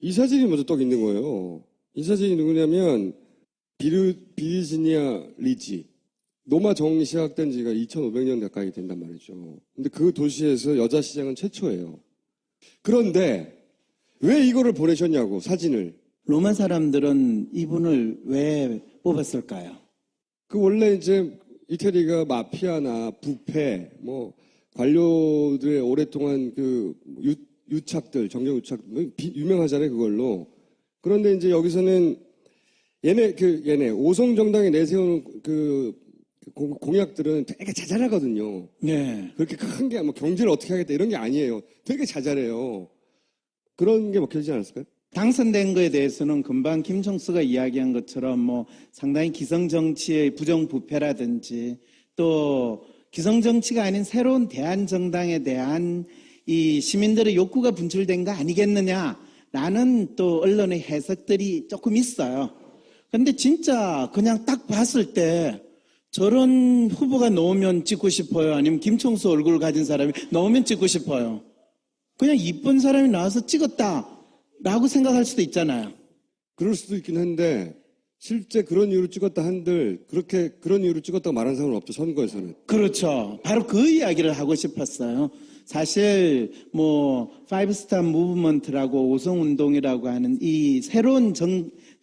이 사진이 먼저 떡 있는 거예요. 이 사진이 누구냐면 비르지니아 리지. 노마 정 시작된 지가 2500년 가까이 된단 말이죠. 근데 그 도시에서 여자 시장은 최초예요. 그런데 왜 이거를 보내셨냐고, 사진을. 로마 사람들은 이분을 왜 뽑았을까요? 그 원래 이제 이태리가 마피아나 부패, 뭐 관료들의 오랫동안 그 유착들, 정경 유착, 유명하잖아요, 그걸로. 그런데 이제 여기서는 얘네 오성 정당에 내세우는 공약들은 되게 자잘하거든요. 네. 그렇게 큰 게 뭐 경제를 어떻게 하겠다 이런 게 아니에요. 되게 자잘해요. 그런 게 먹혀지지 않았을까요? 당선된 거에 대해서는 금방 김총수가 이야기한 것처럼 뭐 상당히 기성정치의 부정부패라든지 또 기성정치가 아닌 새로운 대한정당에 대한 이 시민들의 욕구가 분출된 거 아니겠느냐라는 또 언론의 해석들이 조금 있어요. 근데 진짜 그냥 딱 봤을 때 저런 후보가 나오면 찍고 싶어요? 아니면 김총수 얼굴을 가진 사람이 나오면 찍고 싶어요? 그냥 이쁜 사람이 나와서 찍었다라고 생각할 수도 있잖아요. 그럴 수도 있긴 한데 실제 그런 이유로 찍었다 한들 그렇게 그런 이유로 찍었다고 말하는 사람은 없죠, 선거에서는. 그렇죠. 바로 그 이야기를 하고 싶었어요. 사실 뭐 파이브스타 무브먼트라고 오성운동이라고 하는 이 새로운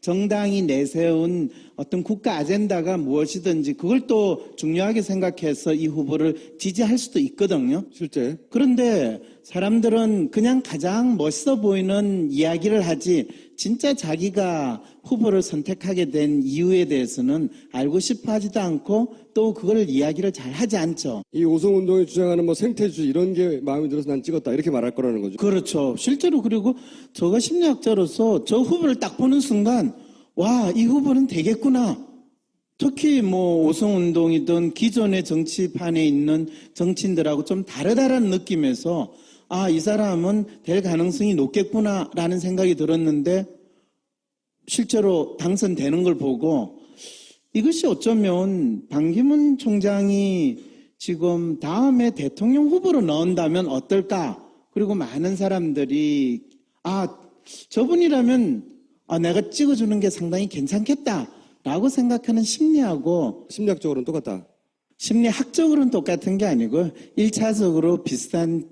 정당이 내세운 어떤 국가 아젠다가 무엇이든지 그걸 또 중요하게 생각해서 이 후보를 지지할 수도 있거든요. 실제. 그런데 사람들은 그냥 가장 멋있어 보이는 이야기를 하지 진짜 자기가 후보를 선택하게 된 이유에 대해서는 알고 싶어 하지도 않고 또 그걸 이야기를 잘 하지 않죠. 이 오성운동이 주장하는 뭐 생태주의 이런 게 마음에 들어서 난 찍었다 이렇게 말할 거라는 거죠. 그렇죠. 실제로 그리고 저가 심리학자로서 저 후보를 딱 보는 순간 와, 이 후보는 되겠구나. 특히 뭐 오성운동이든 기존의 정치판에 있는 정치인들하고 좀 다르다라는 느낌에서 아, 이 사람은 될 가능성이 높겠구나라는 생각이 들었는데 실제로 당선되는 걸 보고 이것이 어쩌면 반기문 총장이 지금 다음에 대통령 후보로 넣은다면 어떨까? 그리고 많은 사람들이 저분이라면 내가 찍어주는 게 상당히 괜찮겠다라고 생각하는 심리하고 심리학적으로는 똑같다. 심리학적으로는 똑같은 게 아니고 1차적으로 비슷한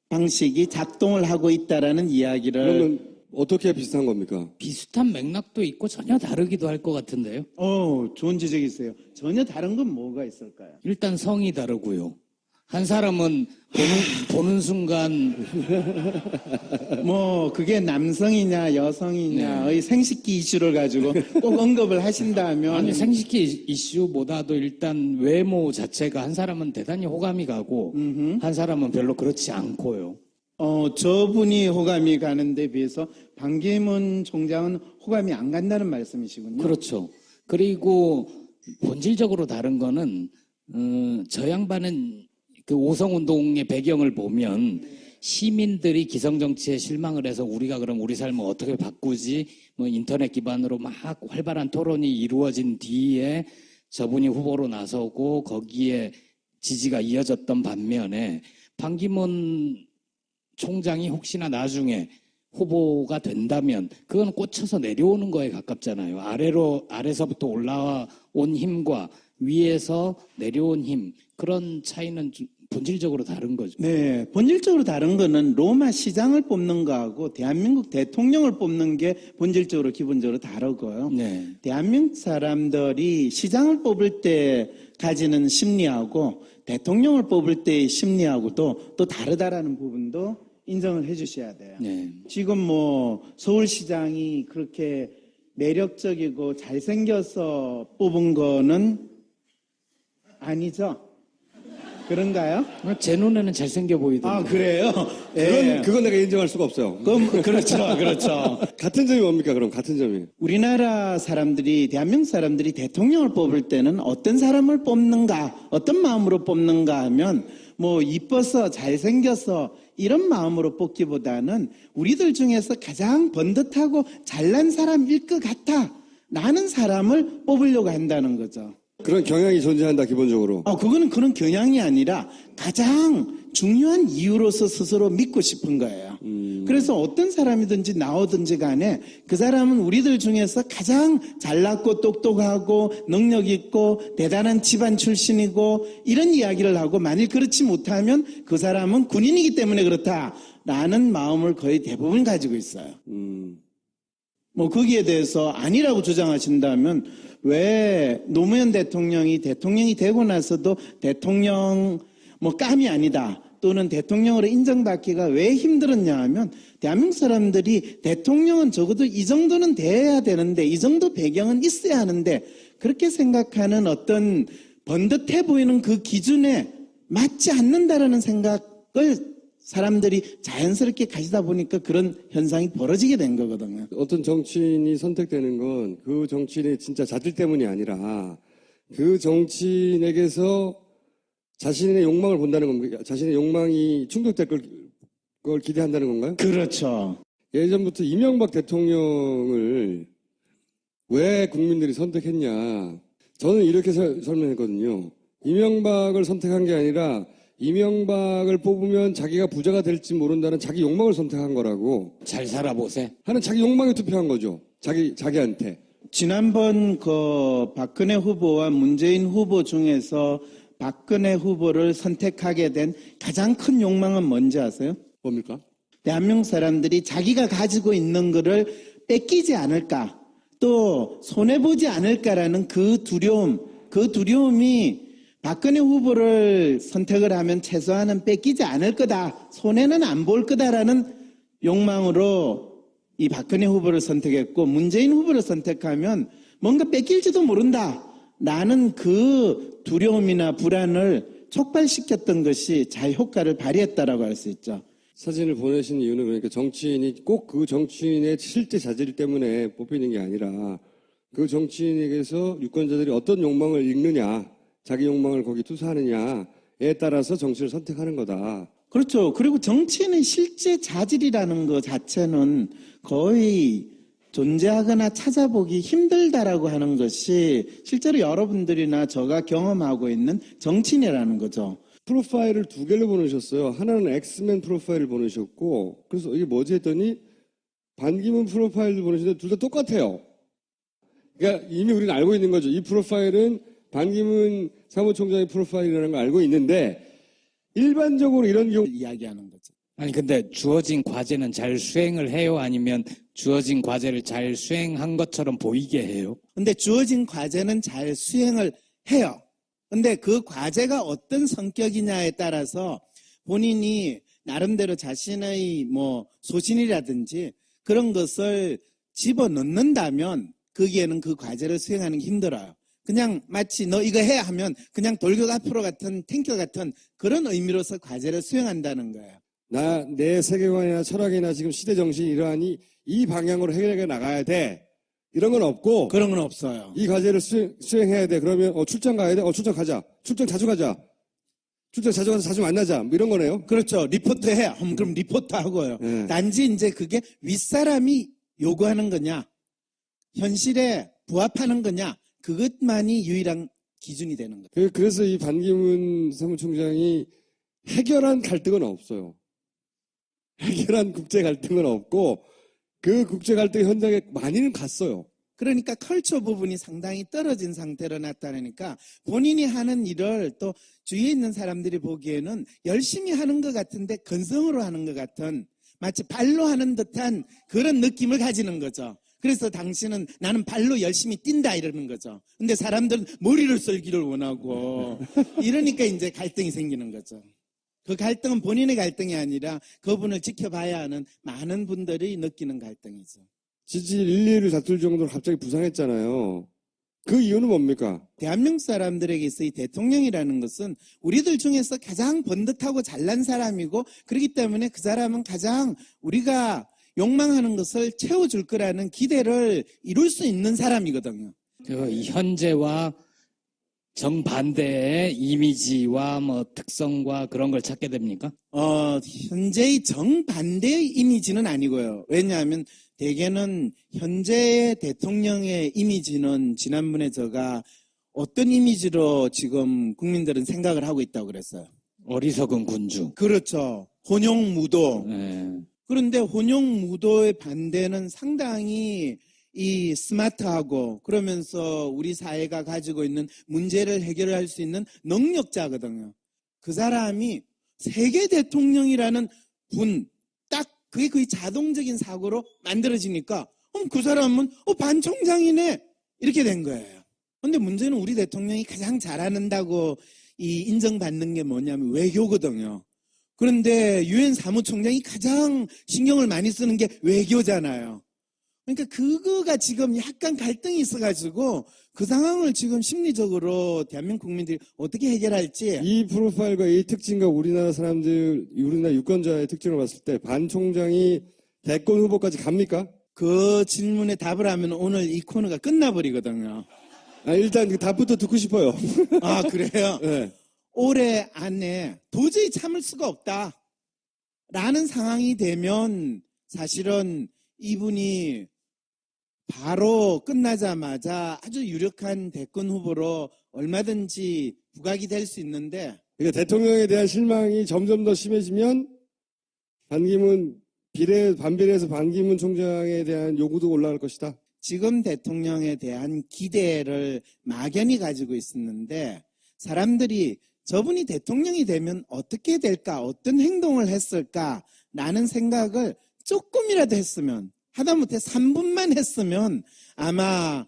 방식이 작동을 하고 있다라는 이야기를. 그러면 어떻게 비슷한 겁니까? 비슷한 맥락도 있고 전혀 다르기도 할 것 같은데요. 좋은 지적이세요. 전혀 다른 건 뭐가 있을까요? 일단 성이 다르고요. 한 사람은 보는 순간 뭐 그게 남성이냐 여성이냐의 생식기 이슈를 가지고 꼭 언급을 하신다면 아니 생식기 이슈보다도 일단 외모 자체가 한 사람은 대단히 호감이 가고 한 사람은 별로 그렇지 않고요. 저분이 호감이 가는데 비해서 반기문 총장은 호감이 안 간다는 말씀이시군요. 그렇죠. 그리고 본질적으로 다른 거는 저 양반은 그 오성운동의 배경을 보면 시민들이 기성정치에 실망을 해서 우리가 그럼 우리 삶을 어떻게 바꾸지? 뭐 인터넷 기반으로 막 활발한 토론이 이루어진 뒤에 저분이 후보로 나서고 거기에 지지가 이어졌던 반면에 반기문 총장이 혹시나 나중에 후보가 된다면 그건 꽂혀서 내려오는 거에 가깝잖아요. 아래서부터 올라온 힘과 위에서 내려온 힘, 그런 차이는 본질적으로 다른 거죠. 네, 본질적으로 다른 거는 로마 시장을 뽑는 거하고 대한민국 대통령을 뽑는 게 본질적으로 기본적으로 다르고요. 네. 대한민국 사람들이 시장을 뽑을 때 가지는 심리하고 대통령을 뽑을 때의 심리하고도 또 다르다라는 부분도 인정을 해 주셔야 돼요. 네. 지금 뭐 서울시장이 그렇게 매력적이고 잘생겨서 뽑은 거는 아니죠? 그런가요? 제 눈에는 잘생겨 보이던데. 그래요? 예. 그건 내가 인정할 수가 없어요. 그렇죠, 그렇죠. 같은 점이 뭡니까, 그럼? 같은 점이. 우리나라 사람들이, 대한민국 사람들이 대통령을 뽑을 때는 어떤 사람을 뽑는가, 어떤 마음으로 뽑는가 하면, 뭐, 이뻐서, 잘생겨서, 이런 마음으로 뽑기보다는 우리들 중에서 가장 번듯하고 잘난 사람일 것 같아. 라는 사람을 뽑으려고 한다는 거죠. 그런 경향이 존재한다, 기본적으로. 그거는 그런 경향이 아니라 가장 중요한 이유로서 스스로 믿고 싶은 거예요. 그래서 어떤 사람이든지 나오든지 간에 그 사람은 우리들 중에서 가장 잘났고 똑똑하고 능력 있고 대단한 집안 출신이고 이런 이야기를 하고, 만일 그렇지 못하면 그 사람은 군인이기 때문에 그렇다라는 마음을 거의 대부분 가지고 있어요. 뭐 거기에 대해서 아니라고 주장하신다면 왜 노무현 대통령이 되고 나서도 대통령 뭐 깜이 아니다 또는 대통령으로 인정받기가 왜 힘들었냐 하면, 대한민국 사람들이 대통령은 적어도 이 정도는 돼야 되는데, 이 정도 배경은 있어야 하는데, 그렇게 생각하는 어떤 번듯해 보이는 그 기준에 맞지 않는다라는 생각을 사람들이 자연스럽게 가지다 보니까 그런 현상이 벌어지게 된 거거든요. 어떤 정치인이 선택되는 건 그 정치인의 진짜 자질 때문이 아니라 그 정치인에게서 자신의 욕망을 본다는 겁니까? 자신의 욕망이 충족될 걸 기대한다는 건가요? 그렇죠. 예전부터 이명박 대통령을 왜 국민들이 선택했냐. 저는 이렇게 설명했거든요. 이명박을 선택한 게 아니라 이명박을 뽑으면 자기가 부자가 될지 모른다는 자기 욕망을 선택한 거라고. 잘 살아보세. 하는 자기 욕망에 투표한 거죠. 자기한테. 지난번 그 박근혜 후보와 문재인 후보 중에서 박근혜 후보를 선택하게 된 가장 큰 욕망은 뭔지 아세요? 뭡니까? 대한민국 사람들이 자기가 가지고 있는 거를 뺏기지 않을까, 또 손해보지 않을까라는 그 두려움이 박근혜 후보를 선택을 하면 최소한은 뺏기지 않을 거다, 손해는 안 볼 거다라는 욕망으로 이 박근혜 후보를 선택했고, 문재인 후보를 선택하면 뭔가 뺏길지도 모른다 라는 그 두려움이나 불안을 촉발시켰던 것이 잘 효과를 발휘했다라고 할 수 있죠. 사진을 보내신 이유는 그러니까 정치인이 꼭 그 정치인의 실제 자질 때문에 뽑히는 게 아니라 그 정치인에게서 유권자들이 어떤 욕망을 읽느냐, 자기 욕망을 거기 투사하느냐에 따라서 정치를 선택하는 거다. 그렇죠. 그리고 정치인의 실제 자질이라는 것 자체는 거의 존재하거나 찾아보기 힘들다라고 하는 것이 실제로 여러분들이나 제가 경험하고 있는 정치인이라는 거죠. 프로파일을 두 개를 보내셨어요. 하나는 엑스맨 프로파일을 보내셨고, 그래서 이게 뭐지 했더니 반기문 프로파일도 보내셨는데 둘 다 똑같아요. 그러니까 이미 우리는 알고 있는 거죠. 이 프로파일은 반기문 사무총장의 프로파일이라는 걸 알고 있는데, 일반적으로 이런 경우 이야기하는 거죠. 아니 근데 주어진 과제는 잘 수행을 해요? 아니면 주어진 과제를 잘 수행한 것처럼 보이게 해요? 근데 주어진 과제는 잘 수행을 해요. 근데 그 과제가 어떤 성격이냐에 따라서 본인이 나름대로 자신의 뭐 소신이라든지 그런 것을 집어넣는다면 거기에는 그 과제를 수행하는 게 힘들어요. 그냥 마치 너 이거 해 하면 그냥 돌격 앞으로 같은 탱크 같은 그런 의미로서 과제를 수행한다는 거예요. 내 세계관이나 철학이나 지금 시대 정신이 이러하니 이 방향으로 해결해 나가야 돼. 이런 건 없고, 그런 건 없어요. 이 과제를 수행해야 돼. 그러면 출장 가야 돼. 출장 가자. 출장 자주 가자. 출장 자주 가서 자주 만나자. 뭐 이런 거네요. 그렇죠. 리포트 해. 그럼 리포트 하고요. 네. 단지 이제 그게 윗사람이 요구하는 거냐, 현실에 부합하는 거냐, 그것만이 유일한 기준이 되는 거예요. 그래서 이 반기문 사무총장이 해결한 갈등은 없어요. 해결한 국제 갈등은 없고, 그 국제 갈등 현장에 많이는 갔어요. 그러니까 컬처 부분이 상당히 떨어진 상태로 나타나니까 본인이 하는 일을 또 주위에 있는 사람들이 보기에는 열심히 하는 것 같은데 건성으로 하는 것 같은, 마치 발로 하는 듯한 그런 느낌을 가지는 거죠. 그래서 당신은 나는 발로 열심히 뛴다 이러는 거죠. 근데 사람들은 머리를 쓸기를 원하고 이러니까 이제 갈등이 생기는 거죠. 그 갈등은 본인의 갈등이 아니라 그분을 지켜봐야 하는 많은 분들이 느끼는 갈등이죠. 지지율 1, 2위를 다툴 정도로 갑자기 부상했잖아요. 그 이유는 뭡니까? 대한민국 사람들에게 있어 이 대통령이라는 것은 우리들 중에서 가장 번듯하고 잘난 사람이고, 그렇기 때문에 그 사람은 가장 우리가 욕망하는 것을 채워줄 거라는 기대를 이룰 수 있는 사람이거든요. 그 현재와 정반대의 이미지와 뭐 특성과 그런 걸 찾게 됩니까? 현재의 정반대의 이미지는 아니고요. 왜냐하면 대개는 현재의 대통령의 이미지는 지난번에 제가 어떤 이미지로 지금 국민들은 생각을 하고 있다고 그랬어요. 어리석은 군주. 그렇죠. 혼용무도. 예. 그런데 혼용무도의 반대는 상당히 이 스마트하고 그러면서 우리 사회가 가지고 있는 문제를 해결할 수 있는 능력자거든요. 그 사람이 세계 대통령이라는 딱 그게 거의 자동적인 사고로 만들어지니까 그 사람은 반 총장이네 이렇게 된 거예요. 근데 문제는 우리 대통령이 가장 잘한다고 이 인정받는 게 뭐냐면 외교거든요. 그런데 유엔 사무총장이 가장 신경을 많이 쓰는 게 외교잖아요. 그러니까 그거가 지금 약간 갈등이 있어가지고 그 상황을 지금 심리적으로 대한민국 국민들이 어떻게 해결할지. 이 프로파일과 이 특징과 우리나라 사람들, 우리나라 유권자의 특징을 봤을 때 반 총장이 대권 후보까지 갑니까? 그 질문에 답을 하면 오늘 이 코너가 끝나버리거든요. 일단 그 답부터 듣고 싶어요. 아, 그래요? 네. 올해 안에 도저히 참을 수가 없다. 라는 상황이 되면 사실은 이분이 바로 끝나자마자 아주 유력한 대권 후보로 얼마든지 부각이 될 수 있는데 그러니까 대통령에 대한 실망이 점점 더 심해지면 반비례해서 반기문 총장에 대한 요구도 올라갈 것이다. 지금 대통령에 대한 기대를 막연히 가지고 있었는데 사람들이 저분이 대통령이 되면 어떻게 될까, 어떤 행동을 했을까라는 생각을 조금이라도 했으면, 하다못해 3분만 했으면 아마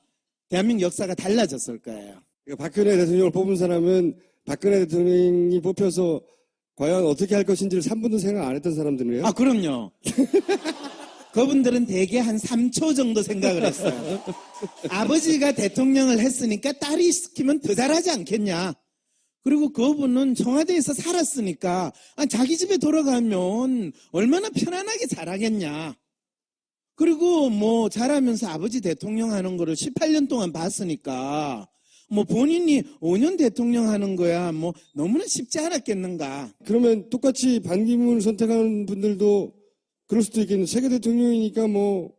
대한민국 역사가 달라졌을 거예요. 그러니까 박근혜 대통령을 뽑은 사람은 박근혜 대통령이 뽑혀서 과연 어떻게 할 것인지를 3분도 생각 안 했던 사람들이에요. 아, 그럼요. 그분들은 대개 한 3초 정도 생각을 했어요. 아버지가 대통령을 했으니까 딸이 시키면 더 잘하지 않겠냐. 그리고 그분은 청와대에서 살았으니까 자기 집에 돌아가면 얼마나 편안하게 잘하겠냐. 그리고 뭐 잘하면서 아버지 대통령 하는 거를 18년 동안 봤으니까 뭐 본인이 5년 대통령 하는 거야 뭐 너무나 쉽지 않았겠는가. 그러면 똑같이 반기문을 선택하는 분들도 그럴 수도 있겠는데 세계 대통령이니까 뭐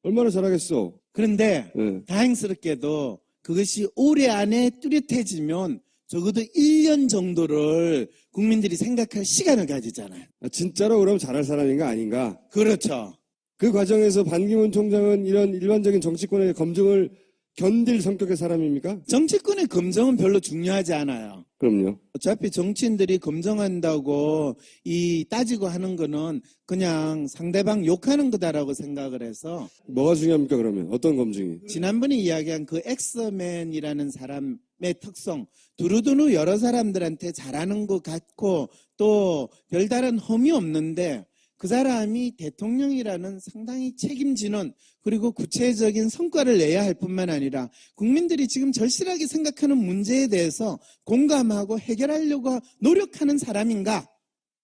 얼마나 잘하겠어. 그런데 네. 다행스럽게도 그것이 올해 안에 뚜렷해지면 적어도 1년 정도를 국민들이 생각할 시간을 가지잖아요. 진짜로 그러면 잘할 사람인가 아닌가. 그렇죠. 그 과정에서 반기문 총장은 이런 일반적인 정치권의 검증을 견딜 성격의 사람입니까? 정치권의 검증은 별로 중요하지 않아요. 그럼요. 어차피 정치인들이 검증한다고 따지고 하는 거는 그냥 상대방 욕하는 거다라고 생각을 해서 뭐가 중요합니까 그러면? 어떤 검증이? 지난번에 이야기한 그 엑스맨이라는 사람의 특성, 두루두루 여러 사람들한테 잘하는 것 같고 또 별다른 험이 없는데 그 사람이 대통령이라는 상당히 책임지는 그리고 구체적인 성과를 내야 할 뿐만 아니라 국민들이 지금 절실하게 생각하는 문제에 대해서 공감하고 해결하려고 노력하는 사람인가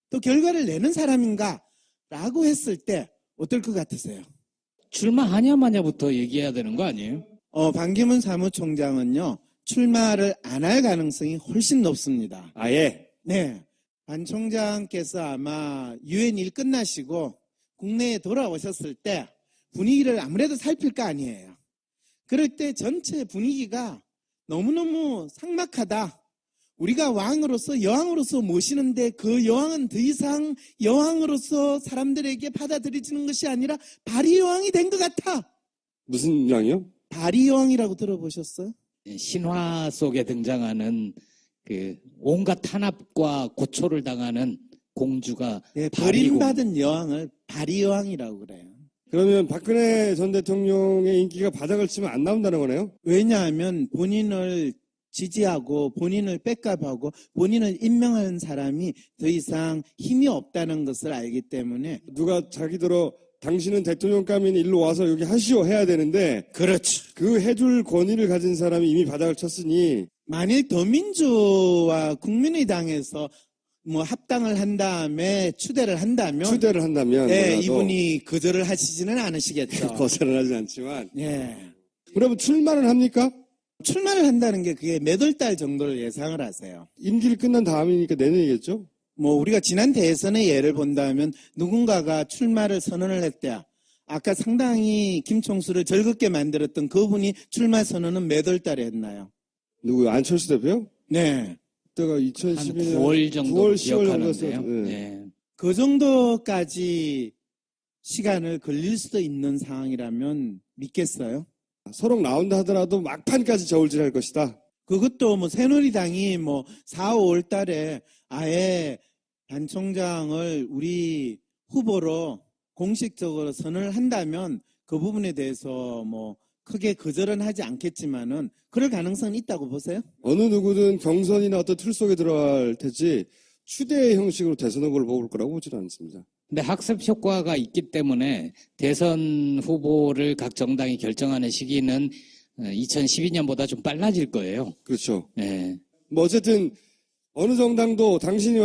또 결과를 내는 사람인가 라고 했을 때 어떨 것 같으세요? 출마하냐 마냐부터 얘기해야 되는 거 아니에요? 반기문 사무총장은요 출마를 안 할 가능성이 훨씬 높습니다. 아예? 네. 반 총장께서 아마 유엔 일 끝나시고 국내에 돌아오셨을 때 분위기를 아무래도 살필 거 아니에요. 그럴 때 전체 분위기가 너무너무 삭막하다. 우리가 왕으로서 여왕으로서 모시는데 그 여왕은 더 이상 여왕으로서 사람들에게 받아들여지는 것이 아니라 바리여왕이 된 것 같아. 무슨 양이요? 바리여왕이라고 들어보셨어요? 신화 속에 등장하는 그 온갖 탄압과 고초를 당하는 공주가 네, 바리공. 버림받은 여왕을 바리여왕이라고 그래요. 그러면 박근혜 전 대통령의 인기가 바닥을 치면 안 나온다는 거네요? 왜냐하면 본인을 지지하고 본인을 백업하고 본인을 임명하는 사람이 더 이상 힘이 없다는 것을 알기 때문에. 누가 자기들어 당신은 대통령감인 일로 와서 여기 하시오 해야 되는데 그렇죠. 그 해줄 권위를 가진 사람이 이미 바닥을 쳤으니 만일 더민주와 국민의당에서 뭐 합당을 한 다음에 추대를 한다면 네, 몰라도 이분이 거절을 하시지는 않으시겠죠. 거절을 하진 않지만 네. 그러면 출마는 합니까? 출마를 한다는 게 그게 몇 월 달 정도를 예상을 하세요. 임기를 끝난 다음이니까 내년이겠죠? 뭐 우리가 지난 대선의 예를 본다면 누군가가 출마를 선언을 했대요. 아까 상당히 김총수를 즐겁게 만들었던 그분이 출마 선언은 몇 월 달에 했나요? 누구요? 안철수 대표요? 네. 그때가 2012년 9월 정도 9월, 10월 기억하는데요. 정도였어요. 네. 네. 그 정도까지 시간을 걸릴 수도 있는 상황이라면 믿겠어요? 서로 나온다 하더라도 막판까지 저울질할 것이다. 그것도 뭐 새누리당이 뭐 4, 5월 달에 아예 반 총장을 우리 후보로 공식적으로 선언을 한다면 그 부분에 대해서 뭐 크게 거절은 하지 않겠지만은 그럴 가능성은 있다고 보세요? 어느 누구든 경선이나 어떤 틀 속에 들어갈 테지 추대 형식으로 대선 후보를 뽑을 거라고 보지는 않습니다. 근데 학습 효과가 있기 때문에 대선 후보를 각 정당이 결정하는 시기는 2012년보다 좀 빨라질 거예요. 그렇죠. 네. 뭐 어쨌든 어느 정당도 당신이